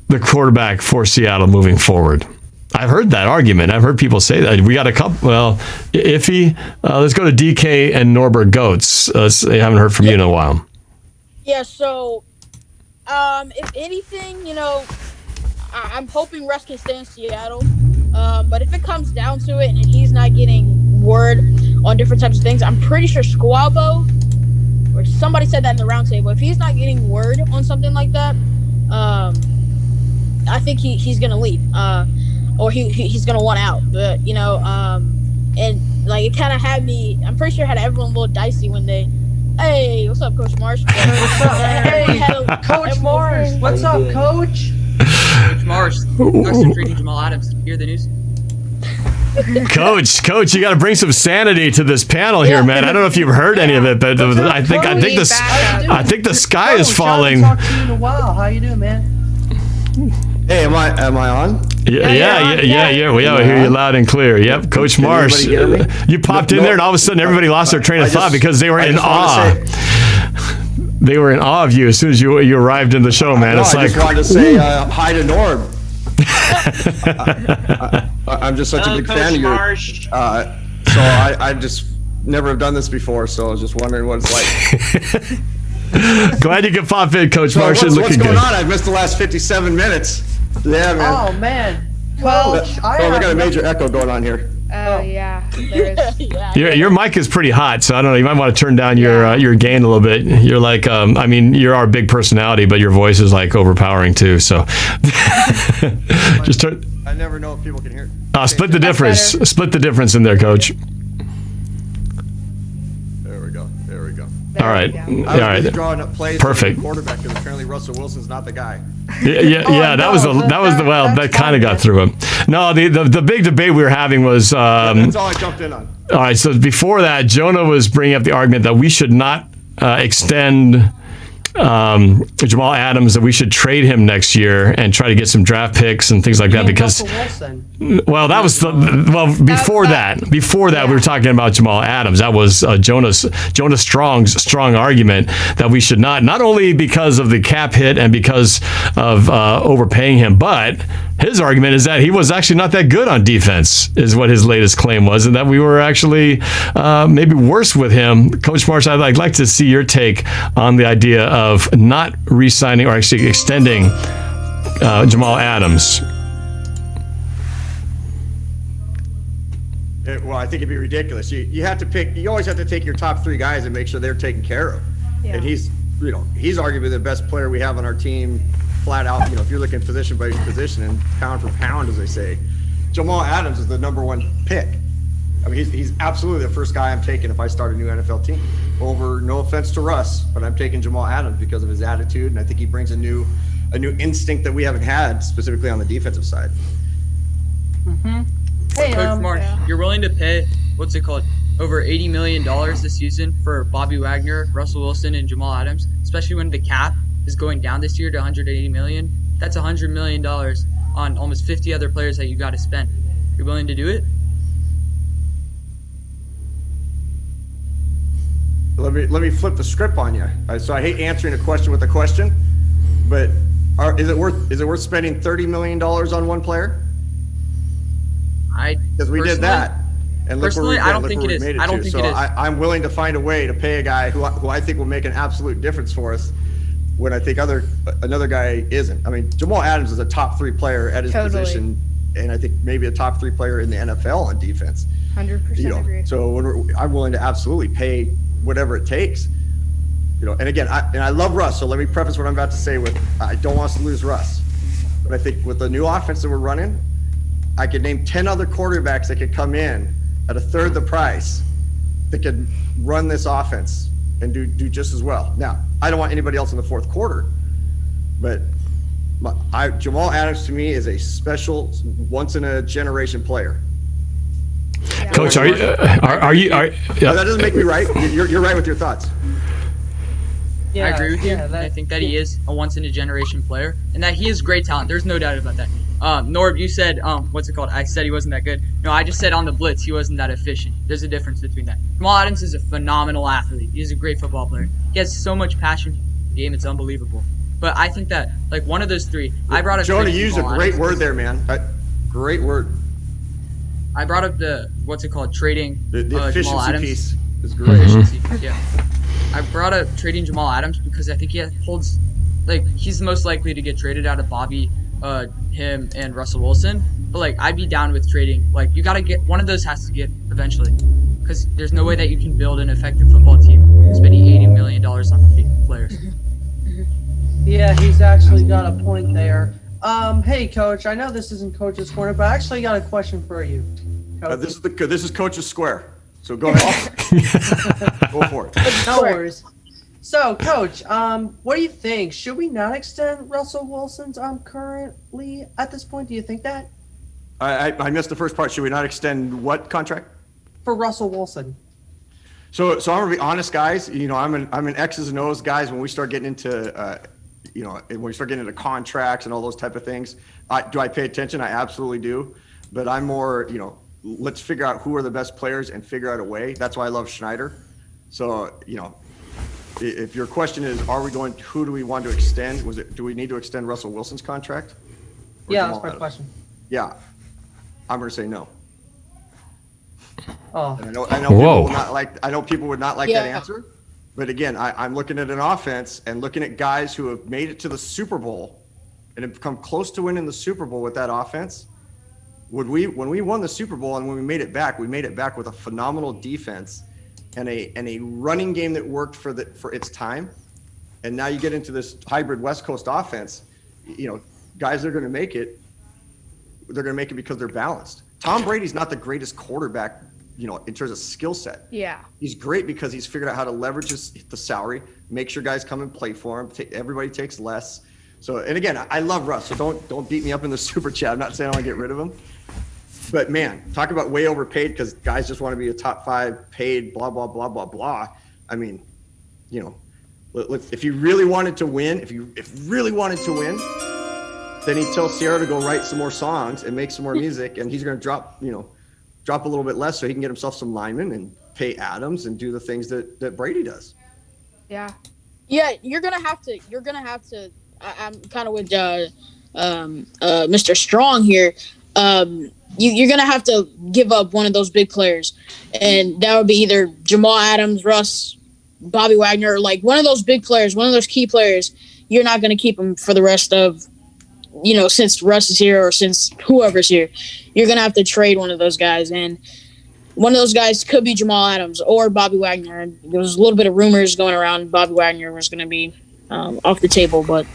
[SPEAKER 4] the quarterback for Seattle moving forward? I've heard that argument. I've heard people say that. We got a couple. Well, iffy. Let's go to DK and Norbert Goats. I haven't heard from you in a while.
[SPEAKER 9] Yeah, so if anything, I'm hoping Russ can stay in Seattle. But if it comes down to it and he's not getting word on different types of things, I'm pretty sure Squabo, or somebody said that in the roundtable, if he's not getting word on something like that, I think he's gonna leave, or he's gonna want out. But and like it kind of had me. I'm pretty sure it had everyone a little dicey when they. Hey, what's up, Coach Marsh?
[SPEAKER 11] What's up? Hey, Coach Marsh. What's up, Coach?
[SPEAKER 13] Coach Marsh, Ducks are trading Jamal Adams. Did you hear the news?
[SPEAKER 4] Coach, you got to bring some sanity to this panel here, man. I don't know if you've heard any of it, but I think the sky is falling.
[SPEAKER 11] Haven't talked to you in a while. How you doing, man?
[SPEAKER 16] Hey, am I on?
[SPEAKER 4] Yeah. We hear you loud and clear. Yep, Coach Marsh. You popped in there, and all of a sudden, everybody lost their train of thought because they were in awe. They were in awe of you as soon as you arrived in the show, man.
[SPEAKER 16] I just wanted to say hi to Norb. I'm just such a big fan of yours. So I just never have done this before, so I was just wondering what it's like.
[SPEAKER 4] Glad you could pop in, Coach Marsh.
[SPEAKER 16] What's going on? I've missed the last 57 minutes. Yeah, man.
[SPEAKER 11] Oh, man. Coach,
[SPEAKER 16] we got a major echo going on here.
[SPEAKER 6] Oh, yeah. There is.
[SPEAKER 4] Your mic is pretty hot, so I don't know. You might want to turn down your gain a little bit. You're like, you're our big personality, but your voice is like overpowering too. So just turn.
[SPEAKER 16] I never know if people can hear.
[SPEAKER 4] Split the difference. Split the difference in there, Coach.
[SPEAKER 16] There we go.
[SPEAKER 4] All right.
[SPEAKER 16] I was drawing up plays.
[SPEAKER 4] Perfect.
[SPEAKER 16] Quarterback, because apparently Russell Wilson's not the guy.
[SPEAKER 4] Yeah. That kind of got through him. No, the big debate we were having was.
[SPEAKER 16] That's all I jumped in on.
[SPEAKER 4] All right. So before that, Jonah was bringing up the argument that we should not extend Jamal Adams, that we should trade him next year and try to get some draft picks and things like that, because that was before that we were talking about Jamal Adams. That was Jonah Strong's strong argument that we should not only because of the cap hit and because of overpaying him, but his argument is that he was actually not that good on defense, is what his latest claim was, and that we were actually maybe worse with him. Coach Marsh, I'd like to see your take on the idea of not re-signing or actually extending Jamal Adams.
[SPEAKER 16] Well, I think it'd be ridiculous. You have to pick. You always have to take your top three guys and make sure they're taken care of. Yeah. And he's arguably the best player we have on our team, flat out. If you're looking position by position and pound for pound, as they say, Jamal Adams is the number one pick. I mean, he's absolutely the first guy I'm taking if I start a new NFL team. Over, no offense to Russ, but I'm taking Jamal Adams because of his attitude, and I think he brings a new instinct that we haven't had, specifically on the defensive side.
[SPEAKER 11] Mm-hmm. Hey,
[SPEAKER 13] Coach Marsh, you're willing to pay over $80 million this season for Bobby Wagner, Russell Wilson, and Jamal Adams, especially when the cap is going down this year to $180 million. That's $100 million on almost 50 other players that you got to spend. You're willing to do it?
[SPEAKER 16] Let me flip the script on you. So I hate answering a question with a question, but is it worth spending $30 million on one player? Because we did that, and
[SPEAKER 13] personally, I don't think it is. I don't think it is.
[SPEAKER 16] I'm willing to find a way to pay a guy who I think will make an absolute difference for us, when I think another guy isn't. I mean, Jamal Adams is a top 3 player at his position, and I think maybe a top 3 player in the NFL on defense.
[SPEAKER 6] 100% agree.
[SPEAKER 16] So I'm willing to absolutely pay whatever it takes. And again, I love Russ, so let me preface what I'm about to say with, I don't want us to lose Russ. But I think with the new offense that we're running, I could name 10 other quarterbacks that could come in at a third the price that could run this offense and do just as well. Now, I don't want anybody else in the fourth quarter, but Jamal Adams to me is a special, once in a generation player.
[SPEAKER 4] Yeah. Coach, are you?
[SPEAKER 16] That doesn't make me right. You're right with your thoughts.
[SPEAKER 13] Yeah, I agree with you. I think that he is a once-in-a-generation player, and that he is great talent. There's no doubt about that. Norb, you said, I said he wasn't that good. No, I just said on the blitz he wasn't that efficient. There's a difference between that. Jamal Adams is a phenomenal athlete. He's a great football player. He has so much passion for the game, it's unbelievable. But I think that, one of those three, I brought up...
[SPEAKER 16] Jonah used a great word there, man. Great word.
[SPEAKER 13] I brought up the, trading
[SPEAKER 16] the efficiency
[SPEAKER 13] Jamal Adams.
[SPEAKER 16] piece is great.
[SPEAKER 13] Efficiency, yeah. I brought up trading Jamal Adams because I think he holds, like, he's most likely to get traded out of Bobby, him, and Russell Wilson. But, like, I'd be down with trading. Like, you got to get, one of those has to get eventually. Because there's no way that you can build an effective football team spending $80 million on fake players.
[SPEAKER 11] Yeah, he's actually got a point there. Hey, Coach, I know this isn't Coach's Corner, but I actually got a question for you.
[SPEAKER 16] This is Coach's Square. So go ahead. Go for it.
[SPEAKER 11] No worries. So, Coach, what do you think? Should we not extend Russell Wilson's currently at this point? Do you think that?
[SPEAKER 16] I missed the first part. Should we not extend what contract?
[SPEAKER 11] For Russell Wilson.
[SPEAKER 16] So I'm gonna be honest, guys. You know, I'm an X's and O's guys. When we start getting into, when we start getting into contracts and all those type of things, do I pay attention? I absolutely do. But I'm more, let's figure out who are the best players and figure out a way. That's why I love Schneider. So, if your question is, who do we want to extend? Do we need to extend Russell Wilson's contract?
[SPEAKER 11] Yeah, that's my question.
[SPEAKER 16] Yeah, I'm going to say no.
[SPEAKER 11] Oh,
[SPEAKER 16] and I know people will not like. I know people would not like that answer. But again, I'm looking at an offense and looking at guys who have made it to the Super Bowl and have come close to winning the Super Bowl with that offense. When we won the Super Bowl and when we made it back with a phenomenal defense and a running game that worked for its time. And now you get into this hybrid West Coast offense. Guys that are going to make it. They're going to make it because they're balanced. Tom Brady's not the greatest quarterback, in terms of skill set.
[SPEAKER 6] Yeah.
[SPEAKER 16] He's great because he's figured out how to leverage the salary, make sure guys come and play for him. Everybody takes less. So, and again, I love Russ, so don't beat me up in the super chat. I'm not saying I want to get rid of him. But man, talk about way overpaid because guys just want to be a top 5 paid, blah, blah, blah, blah, blah. I mean, if you really wanted to win, if you really wanted to win, then he'd tell Sierra to go write some more songs and make some more music, and he's going to drop a little bit less so he can get himself some linemen and pay Adams and do the things that Brady does.
[SPEAKER 6] Yeah.
[SPEAKER 9] Yeah, you're gonna have to. I'm kind of with Mr. Strong here. You're gonna have to give up one of those big players, and that would be either Jamal Adams, Russ, Bobby Wagner, like one of those big players, one of those key players. You're not gonna keep them for the rest of, since Russ is here or since whoever's here. You're gonna have to trade one of those guys, and one of those guys could be Jamal Adams or Bobby Wagner. And there was a little bit of rumors going around Bobby Wagner was going to be off the table, but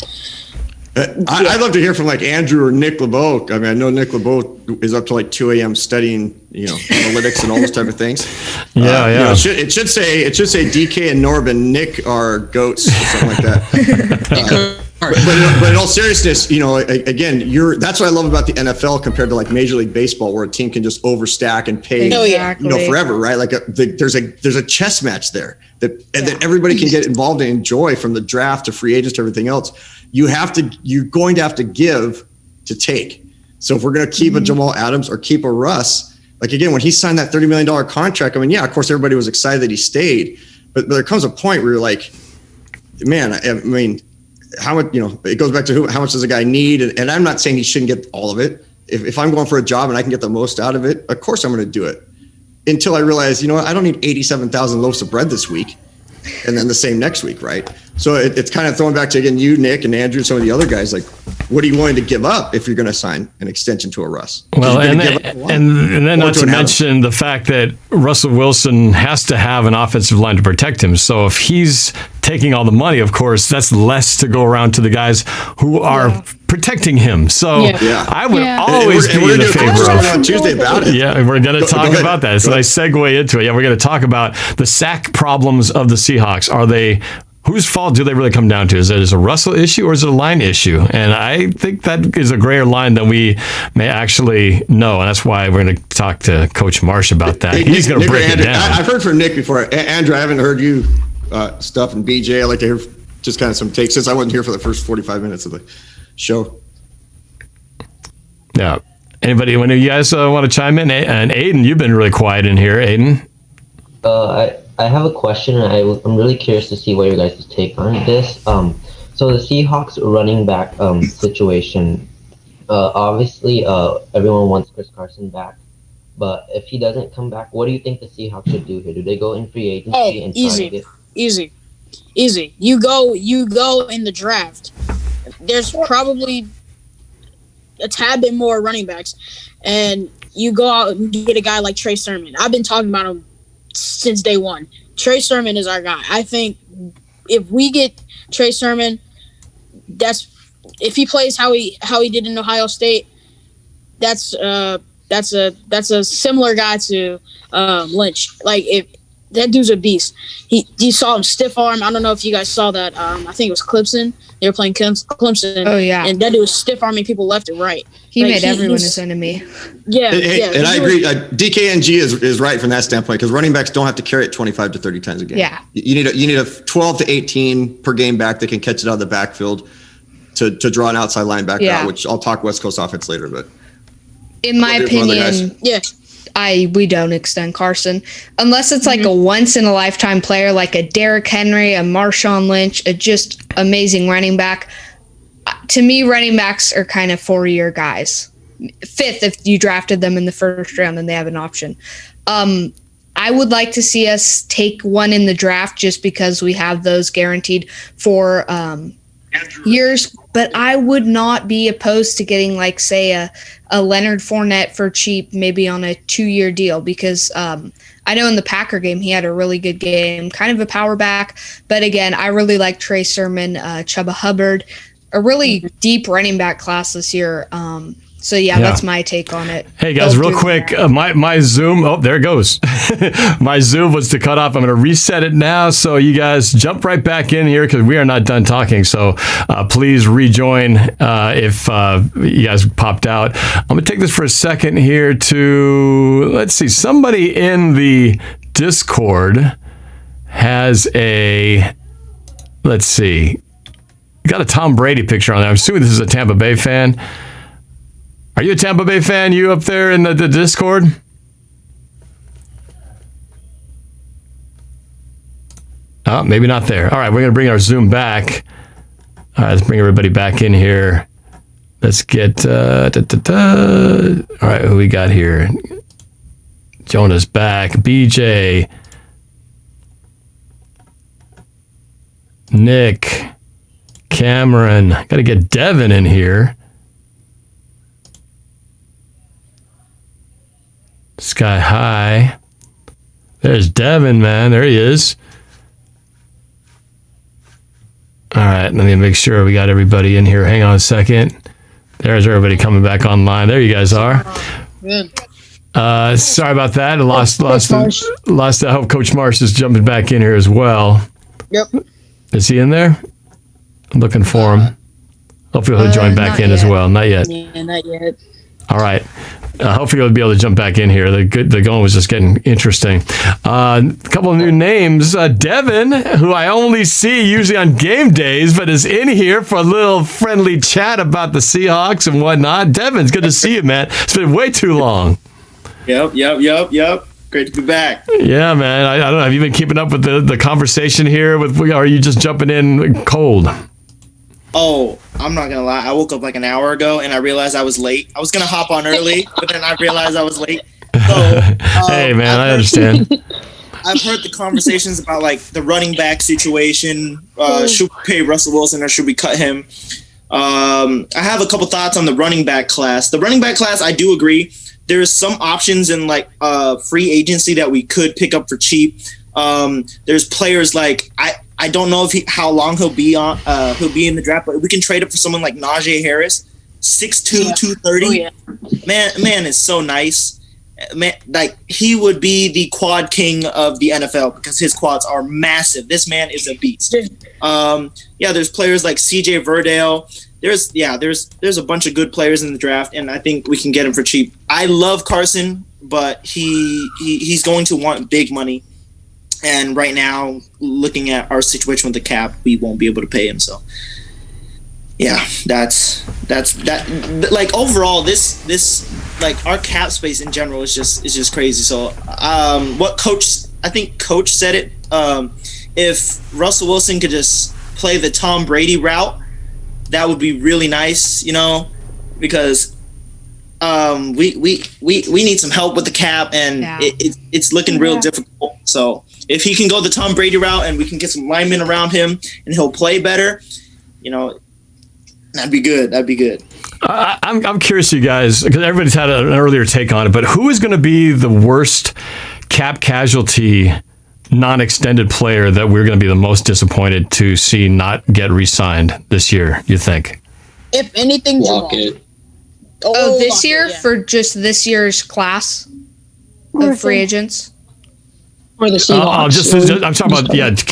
[SPEAKER 16] I'd love to hear from like Andrew or Nick LeBeau. I mean, I know Nick LeBeau is up to like 2 a.m. studying, analytics and all those type of things.
[SPEAKER 4] Yeah.
[SPEAKER 16] It should say DK and Norb and Nick are goats or something like that. But in all seriousness, again, that's what I love about the NFL compared to like Major League Baseball, where a team can just overstack and pay, forever, right? Like there's a chess match there that everybody can get involved and enjoy, from the draft to free agents to everything else. You're going to have to give to take. So if we're going to keep a Jamal Adams or keep a Russ, like again, when he signed that $30 million contract, I mean, yeah, of course everybody was excited that he stayed, but there comes a point where you're like, man, I mean, how much, it goes back to how much does a guy need? And I'm not saying he shouldn't get all of it. If I'm going for a job and I can get the most out of it, of course I'm going to do it, until I realize, I don't need 87,000 loaves of bread this week and then the same next week. Right. So it's kind of throwing back to, again, you, Nick, and Andrew, and some of the other guys, like, what are you willing to give up if you're going to sign an extension to a Russ?
[SPEAKER 4] Well, and then not to mention the fact that Russell Wilson has to have an offensive line to protect him. So if he's taking all the money, of course, that's less to go around to the guys who are protecting him. So I would always be in the favor of
[SPEAKER 16] on Tuesday about it.
[SPEAKER 4] Yeah, we're going to talk about that. It's a nice segue into it. Yeah, we're going to talk about the sack problems of the Seahawks. Whose fault do they really come down to? Is it a Russell issue or is it a line issue? And I think that is a grayer line than we may actually know. And that's why we're going to talk to Coach Marsh about that. He's going to break it down.
[SPEAKER 16] I've heard from Nick before. Andrew, I haven't heard you stuff, and BJ, I'd like to hear just kind of some takes, since I wasn't here for the first 45 minutes of the show.
[SPEAKER 4] Yeah. Anybody, when you guys want to chime in? And Aidan, you've been really quiet in here. Aidan?
[SPEAKER 7] I have a question, and I'm really curious to see what your guys' take on this. So the Seahawks running back situation, obviously everyone wants Chris Carson back, but if he doesn't come back, what do you think the Seahawks should do here? Do they go in free agency and try to get...
[SPEAKER 9] Easy. Easy. You go in the draft. There's probably a tad bit more running backs, and you go out and get a guy like Trey Sermon. I've been talking about him since day one. Trey Sermon is our guy. I think if we get Trey Sermon, if he plays how he did in Ohio State, that's a similar guy to Lynch. Like, if that dude's a beast. You saw him stiff arm. I don't know if you guys saw that. I think it was Clemson. They were playing Clemson.
[SPEAKER 6] Oh, yeah.
[SPEAKER 9] And that dude was stiff arming people left and right.
[SPEAKER 6] He made everyone his enemy.
[SPEAKER 9] Yeah,
[SPEAKER 16] And I agree. DKNG is right from that standpoint, because running backs don't have to carry it 25 to 30 times a game.
[SPEAKER 6] Yeah.
[SPEAKER 16] You need a 12 to 18 per game back that can catch it out of the backfield to draw an outside linebacker out, which I'll talk West Coast offense later. But
[SPEAKER 6] in my opinion, we don't extend Carson unless it's like a once in a lifetime player, like a Derrick Henry, a Marshawn Lynch, a just amazing running back. To me, running backs are kind of 4-year guys. 5th if you drafted them in the first round and they have an option. I would like to see us take one in the draft just because we have those guaranteed for years, but I would not be opposed to getting, like, say, a Leonard Fournette for cheap, maybe on a 2-year deal, because I know in the Packer game he had a really good game, kind of a power back, but again, I really like Trey Sermon, Chuba Hubbard, a really deep running back class this year. So that's my take on it.
[SPEAKER 4] Hey guys, real quick, my Zoom, oh, there it goes. My Zoom was to cut off. I'm going to reset it now, so you guys jump right back in here because we are not done talking. So please rejoin if you guys popped out. I'm going to take this for a second here to, let's see, somebody in the Discord has let's see, got a Tom Brady picture on there. I'm assuming this is a Tampa Bay fan. Are you a Tampa Bay fan? You up there in the Discord? Oh, maybe not there. All right, we're going to bring our Zoom back. All right, let's bring everybody back in here. Let's get... All right, who we got here? Jonah's back. BJ. Nick. Cameron. Got to get Devin in here. Sky High. There's Devin, man. There he is. All right, let me make sure we got everybody in here. Hang on a second. There's everybody coming back online. There you guys are.
[SPEAKER 9] Good.
[SPEAKER 4] Sorry about that. I lost. I hope Coach Marsh is jumping back in here as well.
[SPEAKER 9] Yep.
[SPEAKER 4] Is he in there? I'm looking for him. Hopefully he'll join back in as well. Not yet.
[SPEAKER 9] Yeah, not yet.
[SPEAKER 4] All right. Hopefully you'll be able to jump back in here. The going was just getting interesting. A couple of new names. Devin, who I only see usually on game days, but is in here for a little friendly chat about the Seahawks and whatnot. Devin, it's good to see you, man. It's been way too long.
[SPEAKER 17] Yep. Great to be back.
[SPEAKER 4] Yeah, man. I don't know. Have you been keeping up with the conversation here? Or are you just jumping in cold?
[SPEAKER 17] Oh, I'm not going to lie. I woke up like an hour ago and I realized I was late. I was going to hop on early, but then I realized I was late. So,
[SPEAKER 4] hey, man, I understand.
[SPEAKER 17] I've heard the conversations about like the running back situation. Should we pay Russell Wilson or should we cut him? I have a couple thoughts on the running back class. The running back class, I do agree. There's some options in like free agency that we could pick up for cheap. There's players like I don't know how long he'll be in the draft, but we can trade it for someone like Najee Harris, 6'2", 230.
[SPEAKER 9] Oh, yeah.
[SPEAKER 17] Man is so nice. Man, like he would be the quad king of the NFL because his quads are massive. This man is a beast. There's players like CJ Verdale. There's a bunch of good players in the draft, and I think we can get him for cheap. I love Carson, but he's going to want big money. And right now, looking at our situation with the cap, we won't be able to pay him. So, yeah, that's that. Like overall, this like our cap space in general is just crazy. So, I think Coach said it. If Russell Wilson could just play the Tom Brady route, that would be really nice, because we need some help with the cap, and it's looking real difficult. So if he can go the Tom Brady route and we can get some linemen around him and he'll play better, that'd be good. That'd be good.
[SPEAKER 4] I'm curious, you guys, because everybody's had an earlier take on it, but who is going to be the worst cap casualty non-extended player that we're going to be the most disappointed to see not get re-signed this year, you think?
[SPEAKER 9] If anything,
[SPEAKER 3] Lockett.
[SPEAKER 6] This year, for just this year's class of free agents?
[SPEAKER 10] For the Seahawks.
[SPEAKER 4] I'm talking about,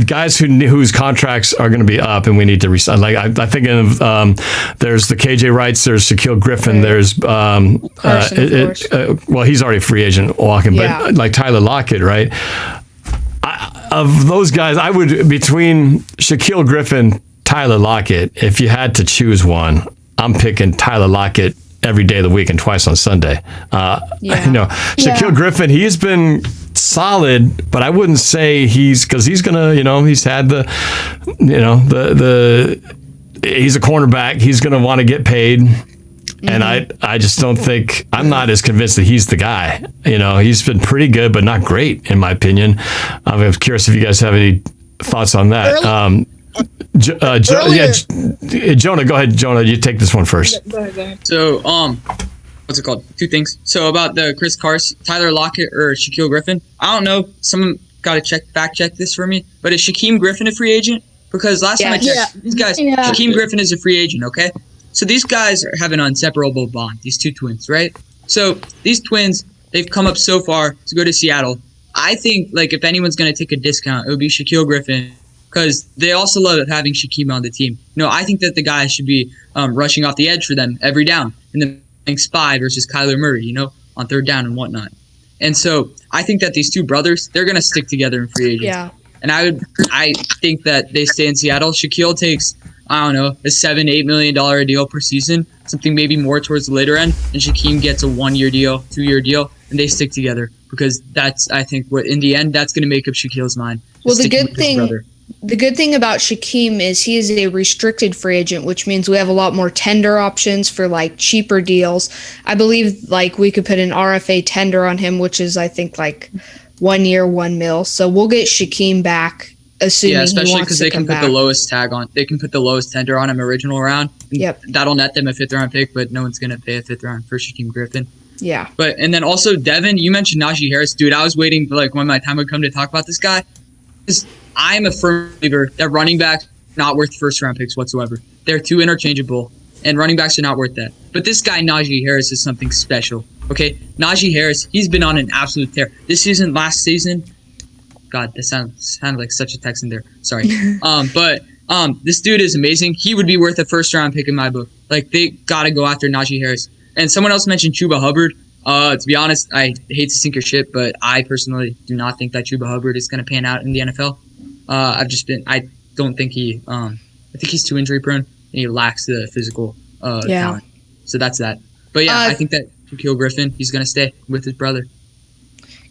[SPEAKER 4] guys whose contracts are going to be up and we need to resign. Like I think of there's the KJ Wrights, there's Shaquille Griffin, there's well, he's already a free agent walking, but like Tyler Lockett, right? Of those guys, I would, between Shaquille Griffin, Tyler Lockett, if you had to choose one, I'm picking Tyler Lockett every day of the week and twice on Sunday. Shaquille Griffin, he's been solid, but I wouldn't say because he's gonna, he's had he's a cornerback. He's gonna want to get paid. And I just don't think, I'm not as convinced that he's the guy. He's been pretty good, but not great, in my opinion. I'm curious if you guys have any thoughts on that. Jonah, go ahead. Jonah, you take this one first.
[SPEAKER 9] Go ahead.
[SPEAKER 13] So, what's it called? Two things. So about the Chris Carson, Tyler Lockett or Shaquille Griffin, I don't know. Someone got to fact check this for me. But is Shaquem Griffin a free agent? Because last time I checked, these guys, Shaquem Griffin is a free agent, okay? So these guys have an inseparable bond, these two twins, right? So these twins, they've come up so far to go to Seattle. I think, if anyone's going to take a discount, it would be Shaquille Griffin, because they also love having Shaquem on the team. I think that the guy should be rushing off the edge for them every down, and then playing spy versus Kyler Murray, on third down and whatnot. And so I think that these two brothers, they're going to stick together in free agents.
[SPEAKER 6] Yeah.
[SPEAKER 13] And I think that they stay in Seattle. Shaquille takes, I don't know, a $7-8 million deal per season, something maybe more towards the later end, and Shaquem gets a 1-year deal, 2-year deal, and they stick together, because that's, I think, what in the end, that's going to make up Shaquille's mind.
[SPEAKER 6] Well, the good thing about Shaquem is he is a restricted free agent, which means we have a lot more tender options for cheaper deals. I believe we could put an RFA tender on him, which is I think 1 year, $1 million. So we'll get Shaquem back.
[SPEAKER 13] Especially because they can put the lowest tag on. They can put the lowest tender on him original round.
[SPEAKER 6] Yep.
[SPEAKER 13] That'll net them a 5th round pick, but no one's going to pay a 5th round for Shaquem Griffin.
[SPEAKER 6] Yeah.
[SPEAKER 13] And then also Devin, you mentioned Najee Harris. Dude, I was waiting for when my time would come to talk about this guy. Because I'm a firm believer that running backs are not worth 1st round picks whatsoever. They're too interchangeable, and running backs are not worth that. But this guy, Najee Harris, is something special. Okay? Najee Harris, he's been on an absolute tear. This season, last season, God, that sounded like such a Texan there. Sorry. But this dude is amazing. He would be worth a 1st round pick in my book. They got to go after Najee Harris. And someone else mentioned Chuba Hubbard. To be honest, I hate to sink your ship, but I personally do not think that Chuba Hubbard is going to pan out in the NFL. I don't think I think he's too injury prone, and he lacks the physical talent. So that's that. But yeah, I think that Shaquille Griffin, he's going to stay with his brother.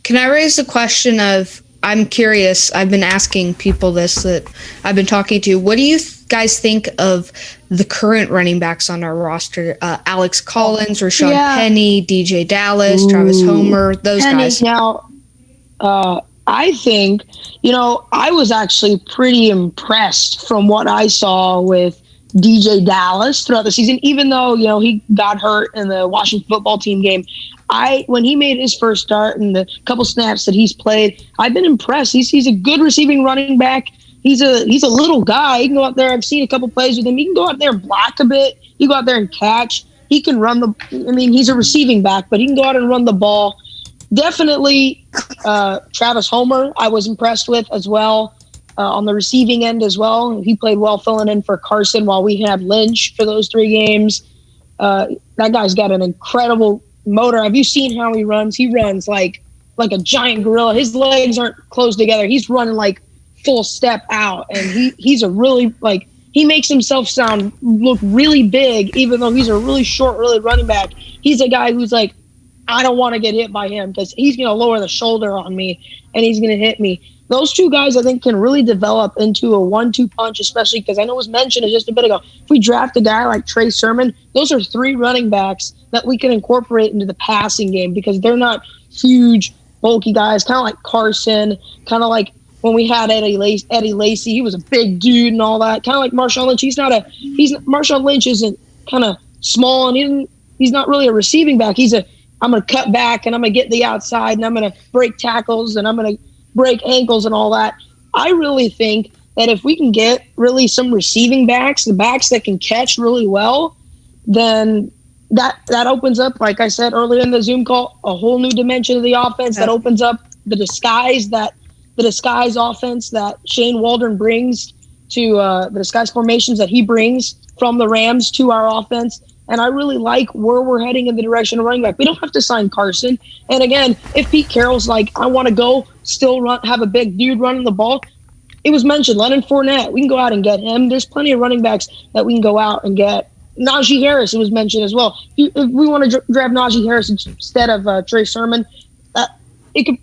[SPEAKER 6] Can I raise the question of, I'm curious, I've been asking people this that I've been talking to. What do you guys think of the current running backs on our roster? Alex Collins, Rashad Penny, DJ Dallas, Travis Homer, those guys.
[SPEAKER 10] Now, I think, I was actually pretty impressed from what I saw with DJ Dallas throughout the season, even though, he got hurt in the Washington football team game. When he made his first start and the couple snaps that he's played, I've been impressed. He's a good receiving running back. He's a little guy. He can go out there. I've seen a couple plays with him. He can go out there and block a bit. He can go out there and catch. He can run he's a receiving back, but he can go out and run the ball. Definitely Travis Homer, I was impressed with as well. On the receiving end as well. He played well filling in for Carson while we had Lynch for those 3 games. That guy's got an incredible motor. Have you seen how he runs? He runs like a giant gorilla. His legs aren't closed together. He's running full step out. And he's a really he makes himself look really big, even though he's a really short, really running back. He's a guy who's I don't want to get hit by him because he's going to lower the shoulder on me and he's going to hit me. Those 2 guys, I think, can really develop into a 1-2 punch, especially because I know it was mentioned just a bit ago. If we draft a guy like Trey Sermon, those are 3 running backs that we can incorporate into the passing game because they're not huge bulky guys, kind of like Carson, kind of like when we had Eddie Lacy. He was a big dude and all that. Kind of like Marshawn Lynch. Marshawn Lynch isn't kind of small, and he's not really a receiving back. I'm going to cut back and I'm going to get the outside and I'm going to break tackles and I'm going to break ankles and all that. I really think that if we can get really some receiving backs, the backs that can catch really well, then that opens up, like I said earlier in the Zoom call, a whole new dimension of the offense. That opens up the disguise offense that Shane Waldron brings to the disguise formations that he brings from the Rams to our offense. And I really like where we're heading in the direction of running back. We don't have to sign Carson. And again, if Pete Carroll's like, I want to go still have a big dude running the ball, it was mentioned, Leonard Fournette. We can go out and get him. There's plenty of running backs that we can go out and get. Najee Harris, it was mentioned as well. If we want to draft Najee Harris instead of Trey Sermon,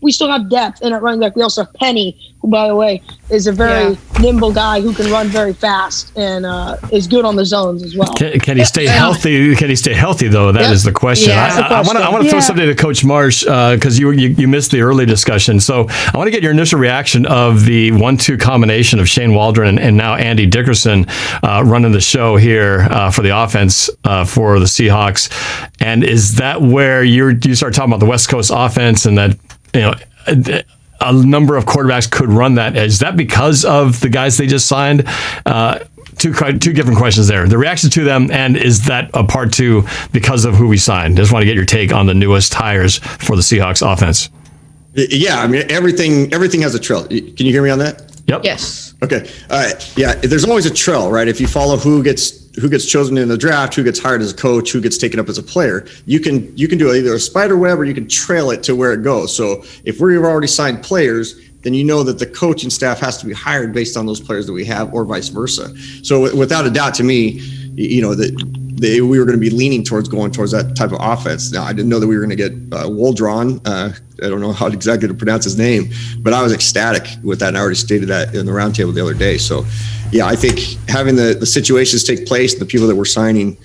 [SPEAKER 10] we still have depth in at running back. We also have Penny, who, by the way, is a very nimble guy who can run very fast and is good on the zones as well.
[SPEAKER 4] Can he stay healthy? Can he stay healthy though? That is the question. I want to throw something to Coach Marsh because you missed the early discussion. So I want to get your initial reaction of the 1-2 combination of Shane Waldron and now Andy Dickerson running the show here for the offense for the Seahawks. And is that where you start talking about the West Coast offense and that a number of quarterbacks could run that? Is that because of the guys they just signed? Two different questions there. The reaction to them, and is that a part two because of who we signed? Just want to get your take on the newest hires for the Seahawks offense.
[SPEAKER 16] Yeah, I mean, everything has a trail. Can you hear me on that?
[SPEAKER 4] Yep.
[SPEAKER 6] Yes.
[SPEAKER 16] Okay. Yeah, there's always a trail, right? If you follow who gets chosen in the draft, who gets hired as a coach, who gets taken up as a player, you can do either a spider web or you can trail it to where it goes. So if we've already signed players, then you know that the coaching staff has to be hired based on those players that we have, or vice versa. So without a doubt, to me, we were going to be leaning towards going towards that type of offense. Now, I didn't know that we were going to get Waldron. I don't know how exactly to pronounce his name, but I was ecstatic with that. And I already stated that in the roundtable the other day. So, yeah, I think having the situations take place, the people that we're signing,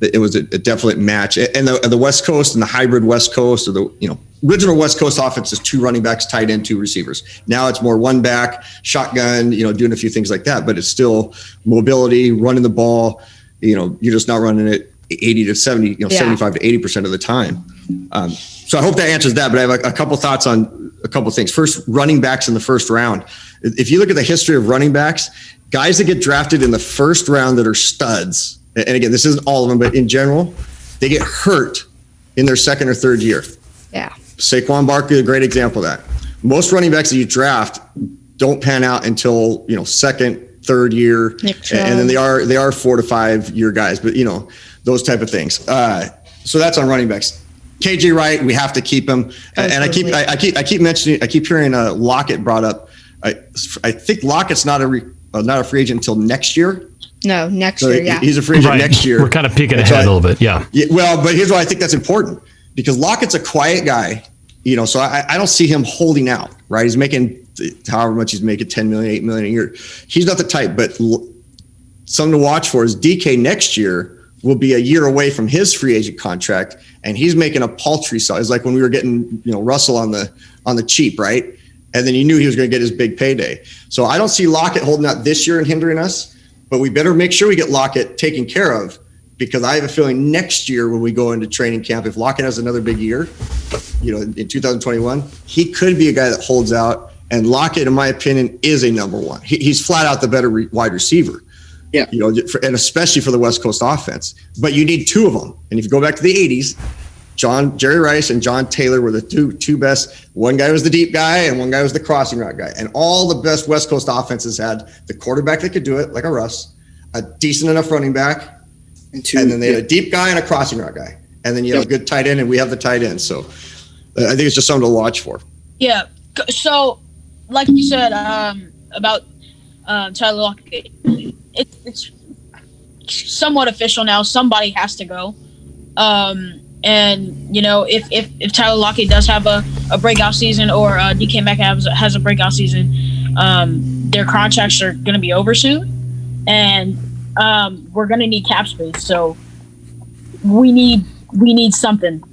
[SPEAKER 16] it was a definite match. And the West Coast and the hybrid West Coast, or the original West Coast offense is 2 running backs, tight end, 2 receivers. Now it's more 1 back, shotgun, doing a few things like that. But it's still mobility, running the ball. You're just not running it 80 to 70, 75 to 80% of the time. So I hope that answers that. But I have a couple thoughts on a couple things. First, running backs in the first round. If you look at the history of running backs, guys that get drafted in the first round that are studs, and again, this isn't all of them, but in general, they get hurt in their second or third year.
[SPEAKER 6] Yeah.
[SPEAKER 16] Saquon Barkley, a great example of that. Most running backs that you draft don't pan out until second, third year, and then they are 4 to 5 year guys. But those type of things. So that's on running backs. KJ Wright, we have to keep him. And I keep mentioning, I keep hearing Lockett brought up. I think Lockett's not a free agent until next year.
[SPEAKER 6] No, next year. Yeah,
[SPEAKER 16] he's a free agent next year.
[SPEAKER 4] We're kind of peeking ahead a little bit. Yeah.
[SPEAKER 16] Well, but here's why I think that's important, because Lockett's a quiet guy. So I don't see him holding out. Right, he's making however much he's making, $10 million, $8 million a year. He's not the type, but something to watch for is DK next year will be a year away from his free agent contract, and he's making a paltry size. It's like when we were getting Russell on the cheap, right? And then you knew he was going to get his big payday. So I don't see Lockett holding out this year and hindering us, but we better make sure we get Lockett taken care of, because I have a feeling next year when we go into training camp, if Lockett has another big year, in 2021, he could be a guy that holds out. And Lockett, in my opinion, is a number one. He's flat out the better wide receiver. Yeah. And especially for the West Coast offense. But you need 2 of them. And if you go back to the 80s, Jerry Rice and John Taylor were the two best. One guy was the deep guy and one guy was the crossing route guy. And all the best West Coast offenses had the quarterback that could do it, like a Russ, a decent enough running back, and then they had a deep guy and a crossing route guy. And then you have a good tight end, and we have the tight end. So I think it's just something to watch for.
[SPEAKER 9] Yeah. So, like you said about Tyler Lockett, it's somewhat official now. Somebody has to go. And if Tyler Lockett does have a breakout season, or DK Metcalf has a breakout season, their contracts are going to be over soon, and we're going to need cap space. So we need something.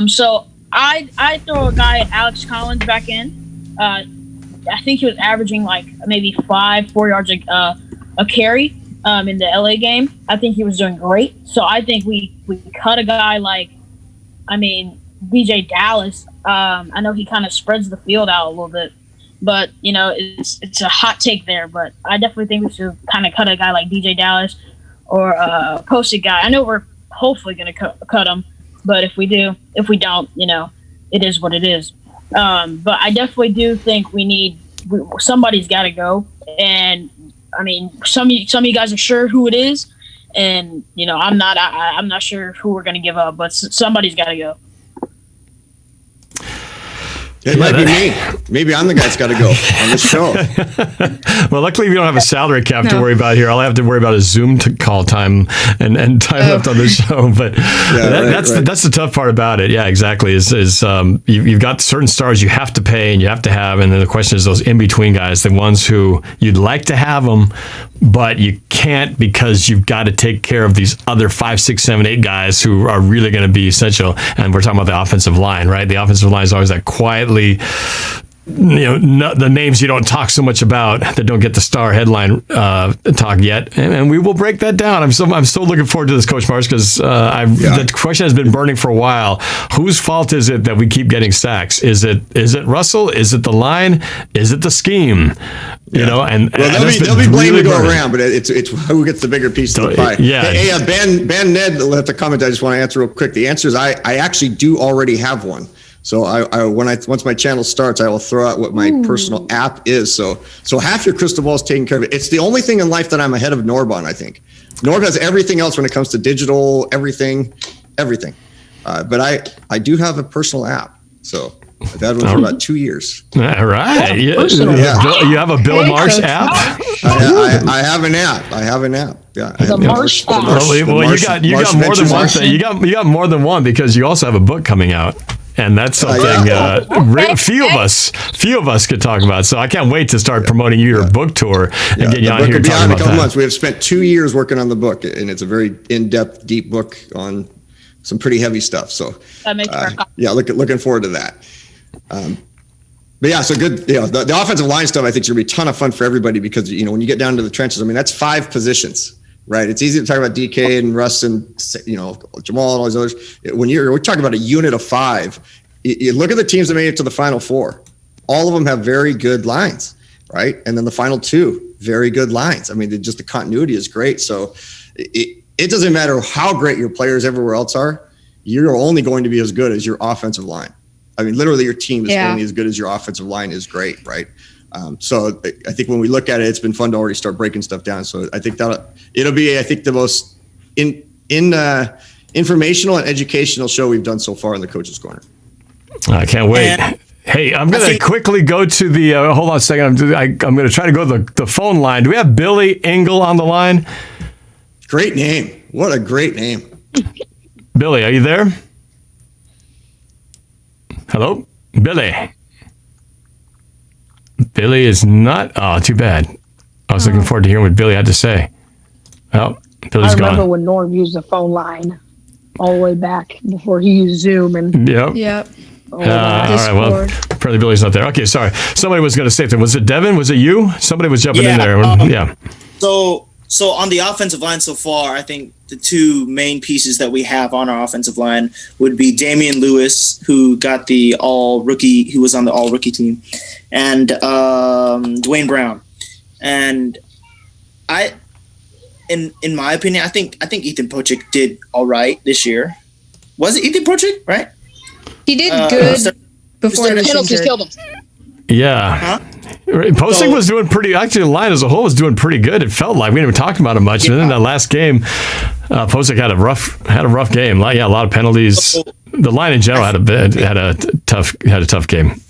[SPEAKER 9] So I throw a guy at Alex Collins back in. I think he was averaging like maybe 4 yards a carry in the LA game. I think he was doing great. So I think we cut a guy like, DJ Dallas. I know he kind of spreads the field out a little bit, but it's a hot take there. But I definitely think we should kind of cut a guy like DJ Dallas or a posted guy. I know we're hopefully going to cut him, but if we don't, it is what it is. But I definitely do think somebody's got to go. And some of you guys are sure who it is, and I'm not sure who we're going to give up, but somebody's got to go.
[SPEAKER 16] It might be me. Maybe I'm the guy that's got to go on this show.
[SPEAKER 4] Well, luckily we don't have a salary cap to worry about here. All I have to worry about is Zoom call time and time left on the show. But that's the tough part about it. Yeah, exactly. You've got certain stars you have to pay and you have to have, and then the question is those in between guys, the ones who you'd like to have them, but you can't because you've got to take care of these other 5, 6, 7, 8 guys who are really going to be essential. And we're talking about the offensive line, right? The offensive line is always that quietly, the names you don't talk so much about that don't get the star headline talk yet, and we will break that down. I'm so looking forward to this, Coach Marsh, because the question has been burning for a while. Whose fault is it that we keep getting sacks? Is it Russell? Is it the line? Is it the scheme? And
[SPEAKER 16] there'll be blame to go around, but it's who gets the bigger piece of the pie.
[SPEAKER 4] Yeah.
[SPEAKER 16] Hey, Ben Ned left a comment. I just want to answer real quick. The answer is I actually do already have one. So once my channel starts, I will throw out what my personal app is. So half your crystal ball is taken care of. It's the only thing in life that I'm ahead of Norb on, I think. Norb has everything else when it comes to digital, everything. But I do have a personal app. So I've had one for about 2 years.
[SPEAKER 4] All right. You have a Bill Marsh app?
[SPEAKER 16] I have an app. Yeah.
[SPEAKER 10] The Marsh app.
[SPEAKER 4] You got more than one thing. You got more than one because you also have a book coming out. And that's something few of us could talk about. So I can't wait to start promoting your book tour and get you on here talking about that.
[SPEAKER 16] Months. We have spent 2 years working on the book, and it's a very in-depth, deep book on some pretty heavy stuff. So looking forward to that. But yeah, so good. The offensive line stuff I think is going to be a ton of fun for everybody because when you get down to the trenches, that's 5 positions. Right, it's easy to talk about DK and Russ and Jamal and all these others. We're talking about a unit of 5. You look at the teams that made it to the Final Four. All of them have very good lines, right? And then the final 2, very good lines. Just the continuity is great. So it doesn't matter how great your players everywhere else are. You're only going to be as good as your offensive line. Literally, your team is only as good as your offensive line is great, right? So I think when we look at it, it's been fun to already start breaking stuff down. So I think it'll be, the most informational and educational show we've done so far in the Coach's Corner.
[SPEAKER 4] I can't wait. Hey, I'm going to quickly go to the, hold on a second. I'm going to try to go to the phone line. Do we have Billy Engel on the line?
[SPEAKER 16] Great name. What a great name.
[SPEAKER 4] Billy, are you there? Hello? Billy. Billy is not. Oh, too bad. I was looking forward to hearing what Billy had to say. Oh, Billy's gone.
[SPEAKER 10] I remember when Norm used the phone line all the way back before he used Zoom.
[SPEAKER 6] Yep.
[SPEAKER 4] All right. Well, apparently Billy's not there. Okay, sorry. Somebody was going to say something. Was it Devin? Was it you? Somebody was jumping in there.
[SPEAKER 17] So on the offensive line so far, I think the 2 main pieces that we have on our offensive line would be Damian Lewis, who got the all-rookie, who was on the all-rookie team, and Dwayne Brown. And in my opinion, I think Ethan Pochik did all right this year. Was it Ethan Pochik, right?
[SPEAKER 6] He did good before the penalties killed him.
[SPEAKER 4] Yeah.
[SPEAKER 17] Huh?
[SPEAKER 4] Posting was doing pretty. Actually, the line as a whole was doing pretty good. It felt like we didn't even talk about it much. And then that last game, Posting had a rough game. A lot of penalties. The line in general had a tough game.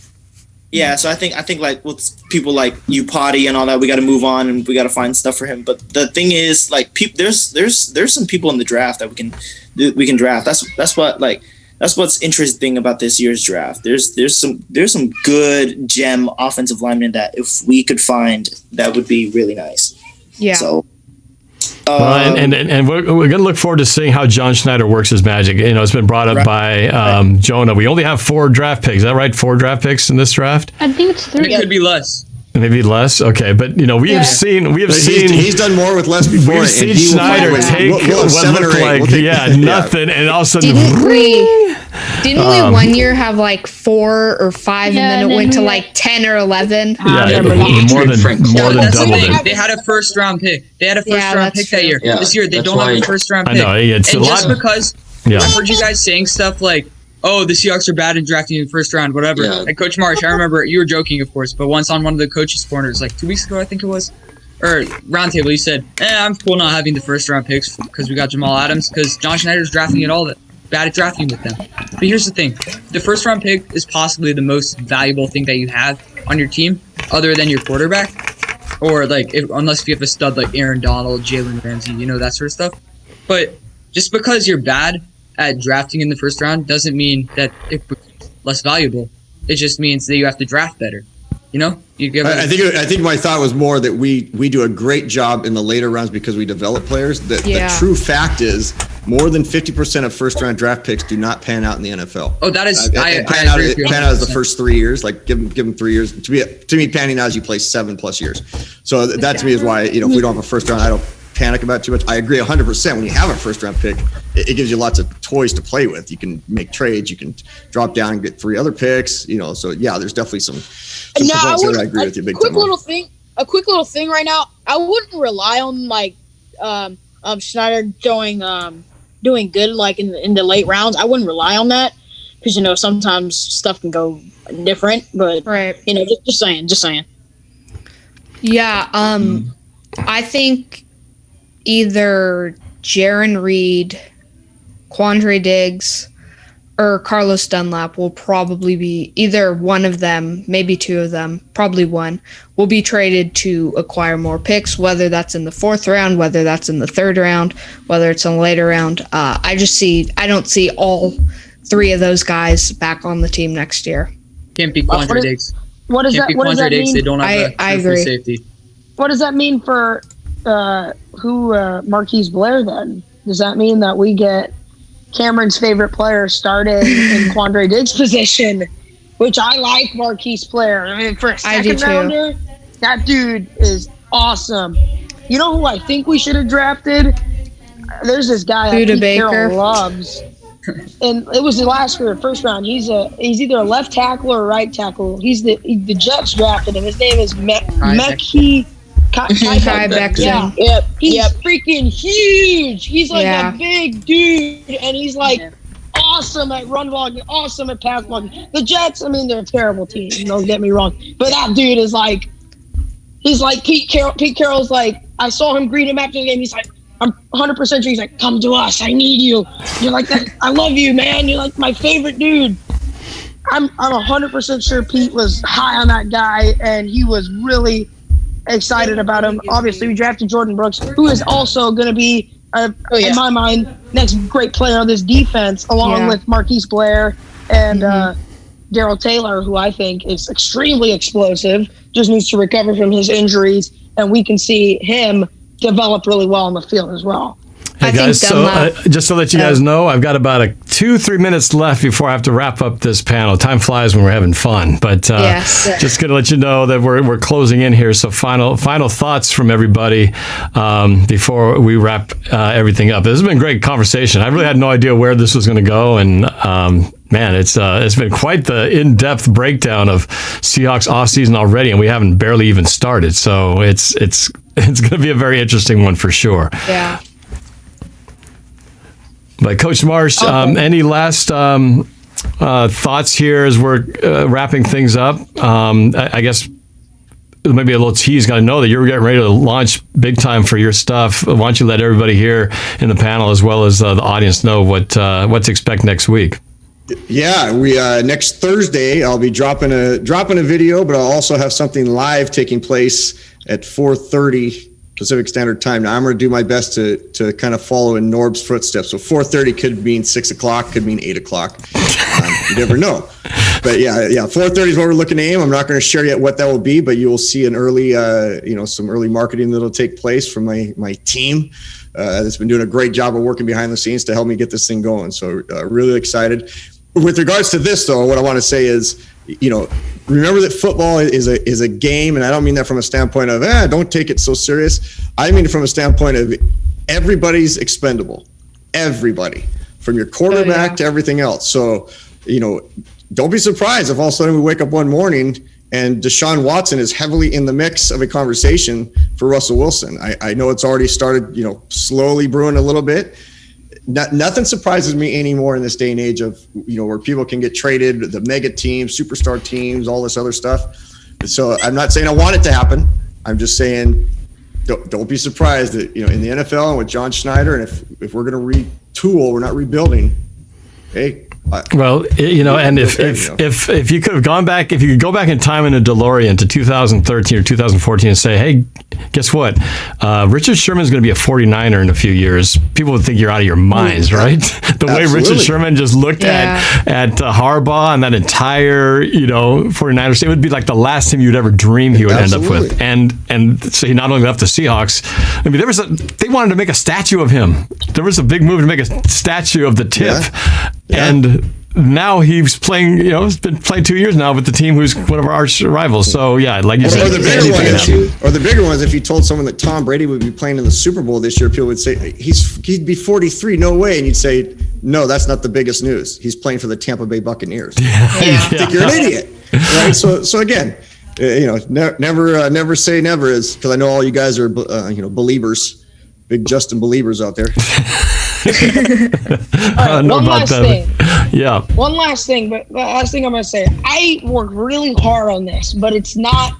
[SPEAKER 17] Yeah, so I think like with people like you, Potty, and all that, we got to move on and we got to find stuff for him. But the thing is, like, there's some people in the draft that we can draft. That's what's interesting about this year's draft. There's some good gem offensive linemen that if we could find, that would be really nice.
[SPEAKER 6] Yeah.
[SPEAKER 17] So
[SPEAKER 4] Well, and we're going to look forward to seeing how John Schneider works his magic. You know, it's been brought up by Jonah. We only have 4 draft picks. Is that right? 4 draft picks in this draft?
[SPEAKER 15] I think it's 3.
[SPEAKER 13] It could be less.
[SPEAKER 4] Maybe less. Okay, but you know, we have seen.
[SPEAKER 16] He's done more with less before.
[SPEAKER 4] We've seen Schneider take what looked like nothing, and all of a sudden.
[SPEAKER 6] Didn't we 1 year have like 4 or 5, and then it went to like 10 or 11?
[SPEAKER 4] Yeah, more than double it.
[SPEAKER 13] They had a first round pick. They had a first round pick that year.
[SPEAKER 3] Yeah,
[SPEAKER 13] this year they don't have a first round pick.
[SPEAKER 4] I know. It's
[SPEAKER 13] and
[SPEAKER 4] a
[SPEAKER 13] just
[SPEAKER 4] lot.
[SPEAKER 13] because I heard you guys saying stuff like, "Oh, the Seahawks are bad in drafting in the first round," whatever.
[SPEAKER 3] Yeah.
[SPEAKER 13] Like Coach Marsh, I remember you were joking, of course, but once on one of the coaches' corners, like 2 weeks ago, I think it was, or roundtable, you said, "I'm cool not having the first round picks because we got Jamal Adams because John Schneider's drafting it all bad at drafting with them." But here's the thing: the first round pick is possibly the most valuable thing that you have on your team, other than your quarterback, or like unless you have a stud like Aaron Donald, Jalen Ramsey, you know, that sort of stuff. But just because you're bad at drafting in the first round doesn't mean that it becomes less valuable. It just means that you have to draft better. You know,
[SPEAKER 16] I think my thought was more that we do a great job in the later rounds because we develop players. The true fact is more than 50% of first round draft picks do not pan out in the NFL.
[SPEAKER 13] Oh, that is
[SPEAKER 16] pan out as the first 3 years. Like give them 3 years. To me, panning out is you play 7+ years. So that to me is why, you know, if we don't have a first round, I don't panic about it too much. I agree 100%. When you have a first round pick, it gives you lots of toys to play with. You can make trades, you can drop down and get 3 other picks, you know. So yeah, there's definitely some I agree with you big time.
[SPEAKER 9] A quick little thing right now. I wouldn't rely on like Schneider doing good like in the late rounds. I wouldn't rely on that because, you know, sometimes stuff can go different, but you know, just saying.
[SPEAKER 6] Yeah, I think either Jaron Reed, Quandre Diggs, or Carlos Dunlap will probably be either one of them, maybe 2 of them, probably one, will be traded to acquire more picks, whether that's in the 4th round, whether that's in the 3rd round, whether it's in a later round. I don't see all 3 of those guys back on the team next year.
[SPEAKER 13] Can't be Quandre Diggs.
[SPEAKER 10] What does that mean?
[SPEAKER 13] They don't have
[SPEAKER 6] I agree.
[SPEAKER 13] Safety.
[SPEAKER 10] What does that mean for Marquise Blair then? Does that mean that we get Cameron's favorite player starting in Quandre Diggs' position, which I like Marquise Blair. I mean, for a second rounder, that dude is awesome. You know who I think we should have drafted? There's this guy
[SPEAKER 6] Buda
[SPEAKER 10] Pete
[SPEAKER 6] Baker
[SPEAKER 10] Carroll loves, and it was the last year, first round. He's either a left tackle or a right tackle. The Jets drafted him. His name is Mekhi.
[SPEAKER 6] Yeah.
[SPEAKER 10] He's freaking huge. He's like a big dude, and he's like awesome at run blocking, awesome at pass blocking. The Jets, I mean, they're a terrible team. Don't get me wrong, but that dude is like, he's like Pete Carroll. Pete Carroll's like, I saw him greet him after the game. He's like, I'm 100% sure. He's like, come to us. I need you. You're like that. I love you, man. You're like my favorite dude. I'm 100% sure Pete was high on that guy, and he was really excited about him. Obviously, we drafted Jordan Brooks, who is also going to be, in my mind, next great player on this defense, along with Marquise Blair and Darrell Taylor, who I think is extremely explosive, just needs to recover from his injuries, and we can see him develop really well on the field as well.
[SPEAKER 4] Hey guys, so just to let you guys know, I've got about 2-3 minutes left before I have to wrap up this panel. Time flies when we're having fun, but just going to let you know that we're closing in here. So final thoughts from everybody before we wrap everything up. This has been a great conversation. I really had no idea where this was going to go, and man, it's been quite the in-depth breakdown of Seahawks offseason already, and we haven't barely even started. So it's going to be a very interesting one for sure.
[SPEAKER 6] Yeah.
[SPEAKER 4] But Coach Marsh, any last thoughts here as we're wrapping things up? I guess maybe a little tease. Got to know that you're getting ready to launch big time for your stuff. Why don't you let everybody here in the panel as well as the audience know what to expect next week?
[SPEAKER 16] Yeah, we next Thursday I'll be dropping a video, but I'll also have something live taking place at 4:30 Pacific Standard Time. Now I'm going to do my best to kind of follow in Norb's footsteps. So 4:30 could mean 6 o'clock, could mean 8 o'clock. You never know. But yeah, 4:30 is what we're looking to aim. I'm not going to share yet what that will be, but you will see an early, some early marketing that'll take place from my team. That's been doing a great job of working behind the scenes to help me get this thing going. So really excited. With regards to this, though, what I want to say is, remember that football is a game, and I don't mean that from a standpoint of don't take it so serious. I mean it from a standpoint of everybody's expendable, everybody, from your quarterback to everything else. So don't be surprised if all of a sudden we wake up one morning and Deshaun Watson is heavily in the mix of a conversation for Russell Wilson. I know it's already started, slowly brewing a little bit. Nothing surprises me anymore in this day and age of, where people can get traded, the mega teams, superstar teams, all this other stuff. So I'm not saying I want it to happen. I'm just saying, don't be surprised that, in the NFL and with John Schneider, and if we're going to retool, we're not rebuilding. Hey,
[SPEAKER 4] well, and if you could have gone back, if you could go back in time in a DeLorean to 2013 or 2014 and say, hey, guess what? Richard Sherman's going to be a 49er in a few years. People would think you're out of your minds, right? The way Richard Sherman just looked at Harbaugh and that entire, 49ers, it would be like the last team you'd ever dream he would end up with. And so he not only left the Seahawks, I mean, they wanted to make a statue of him. There was a big move to make a statue of the tip. Yeah. And now he's playing, he's been playing 2 years now with the team who's one of our arch rivals. So, yeah, like you said.
[SPEAKER 16] Or the bigger ones, if you told someone that Tom Brady would be playing in the Super Bowl this year, people would say, he'd be 43, no way. And you'd say, no, that's not the biggest news. He's playing for the Tampa Bay Buccaneers. I think you're an idiot. Right? So again, never say never, is because I know all you guys are, believers, big Justin believers out there.
[SPEAKER 10] Right, one last thing.
[SPEAKER 4] Yeah.
[SPEAKER 10] One last thing, but the last thing I'm going to say, I worked really hard on this, but it's not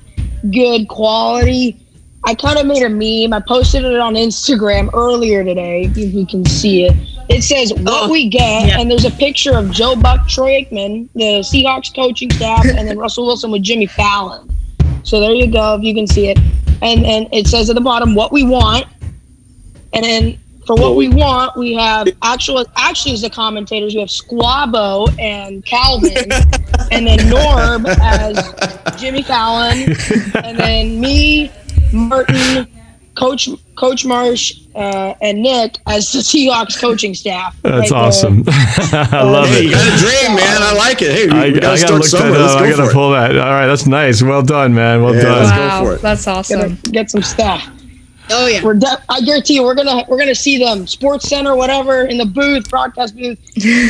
[SPEAKER 10] good quality. I kind of made a meme. I posted it on Instagram earlier today, if you can see it. It says, what we get, and there's a picture of Joe Buck, Troy Aikman, the Seahawks coaching staff, and then Russell Wilson with Jimmy Fallon. So there you go, if you can see it. And it says at the bottom, what we want. And then for what we want, we have actually as the commentators, we have Squabo and Calvin, and then Norb as Jimmy Fallon, and then me, Martin, Coach Marsh, and Nick as the Seahawks coaching staff.
[SPEAKER 4] That's awesome. I love it.
[SPEAKER 16] You got a dream, man. I like it. Hey,
[SPEAKER 4] I gotta look that up. I gotta pull that. All right, that's nice. Well done, man. Well done.
[SPEAKER 6] Wow, go for it. That's awesome.
[SPEAKER 10] Get some stuff.
[SPEAKER 9] Oh yeah,
[SPEAKER 10] I guarantee you, we're gonna see them Sports Center, whatever, in the booth, broadcast booth.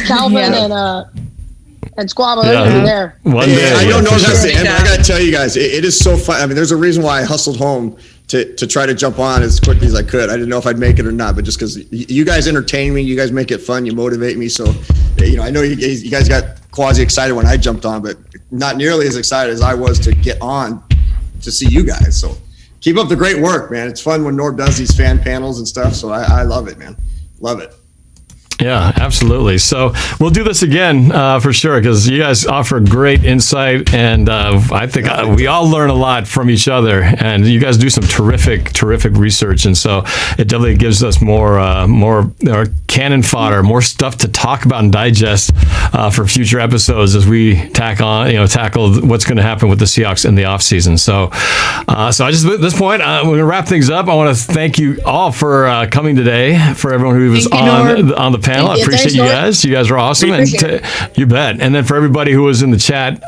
[SPEAKER 10] Calvin and Squabo, they're gonna be there.
[SPEAKER 4] One day,
[SPEAKER 16] I don't know if that's the end, but I gotta tell you guys, it is so fun. I mean, there's a reason why I hustled home to try to jump on as quickly as I could. I didn't know if I'd make it or not, but just because you guys entertain me, you guys make it fun, you motivate me. So, I know you guys got quasi excited when I jumped on, but not nearly as excited as I was to get on to see you guys. So. Keep up the great work, man. It's fun when Norb does these fan panels and stuff. So I love it, man. Love it.
[SPEAKER 4] Yeah, absolutely. So we'll do this again for sure, because you guys offer great insight, and I think we all learn a lot from each other, and you guys do some terrific research, and so it definitely gives us more cannon fodder, more stuff to talk about and digest for future episodes as we tackle what's going to happen with the Seahawks in the offseason. So I just at this point we're going to wrap things up. I want to thank you all for coming today. For everyone who was on the panel, I appreciate you guys. You guys are awesome, and you bet. And then for everybody who was in the chat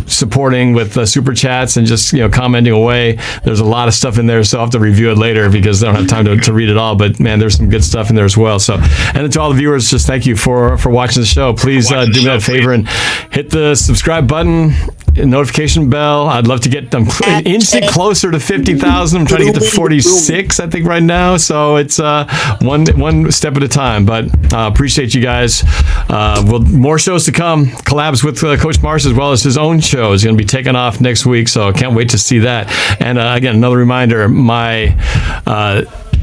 [SPEAKER 4] supporting with super chats and just commenting away, there's a lot of stuff in there, so I'll have to review it later because I don't have time to read it all. But man, there's some good stuff in there as well. So, and then to all the viewers, just thank you for watching the show. Please do me that favor and hit the subscribe button, notification bell. I'd love to get them instant closer to 50,000. I'm trying to get to 46, I think, right now. So it's one step at a time. But appreciate you guys. More shows to come. Collabs with Coach Marsh, as well as his own show, is going to be taking off next week. So I can't wait to see that. And again, another reminder, my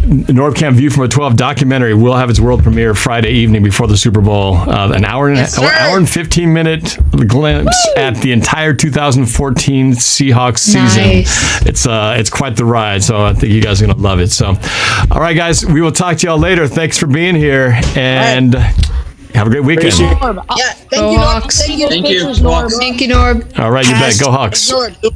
[SPEAKER 4] NorbCam View from a 12 documentary will have its world premiere Friday evening before the Super Bowl. An hour and 15-minute glimpse at the entire 2014 Seahawks season. It's quite the ride, so I think you guys are going to love it. So, all right, guys, we will talk to y'all later. Thanks for being here, and have a great weekend.
[SPEAKER 9] Yeah, thank you, Norb.
[SPEAKER 3] Thank you.
[SPEAKER 9] Norb.
[SPEAKER 6] Thank you, Norb.
[SPEAKER 4] All right, you bet. Go Hawks.
[SPEAKER 9] Norb.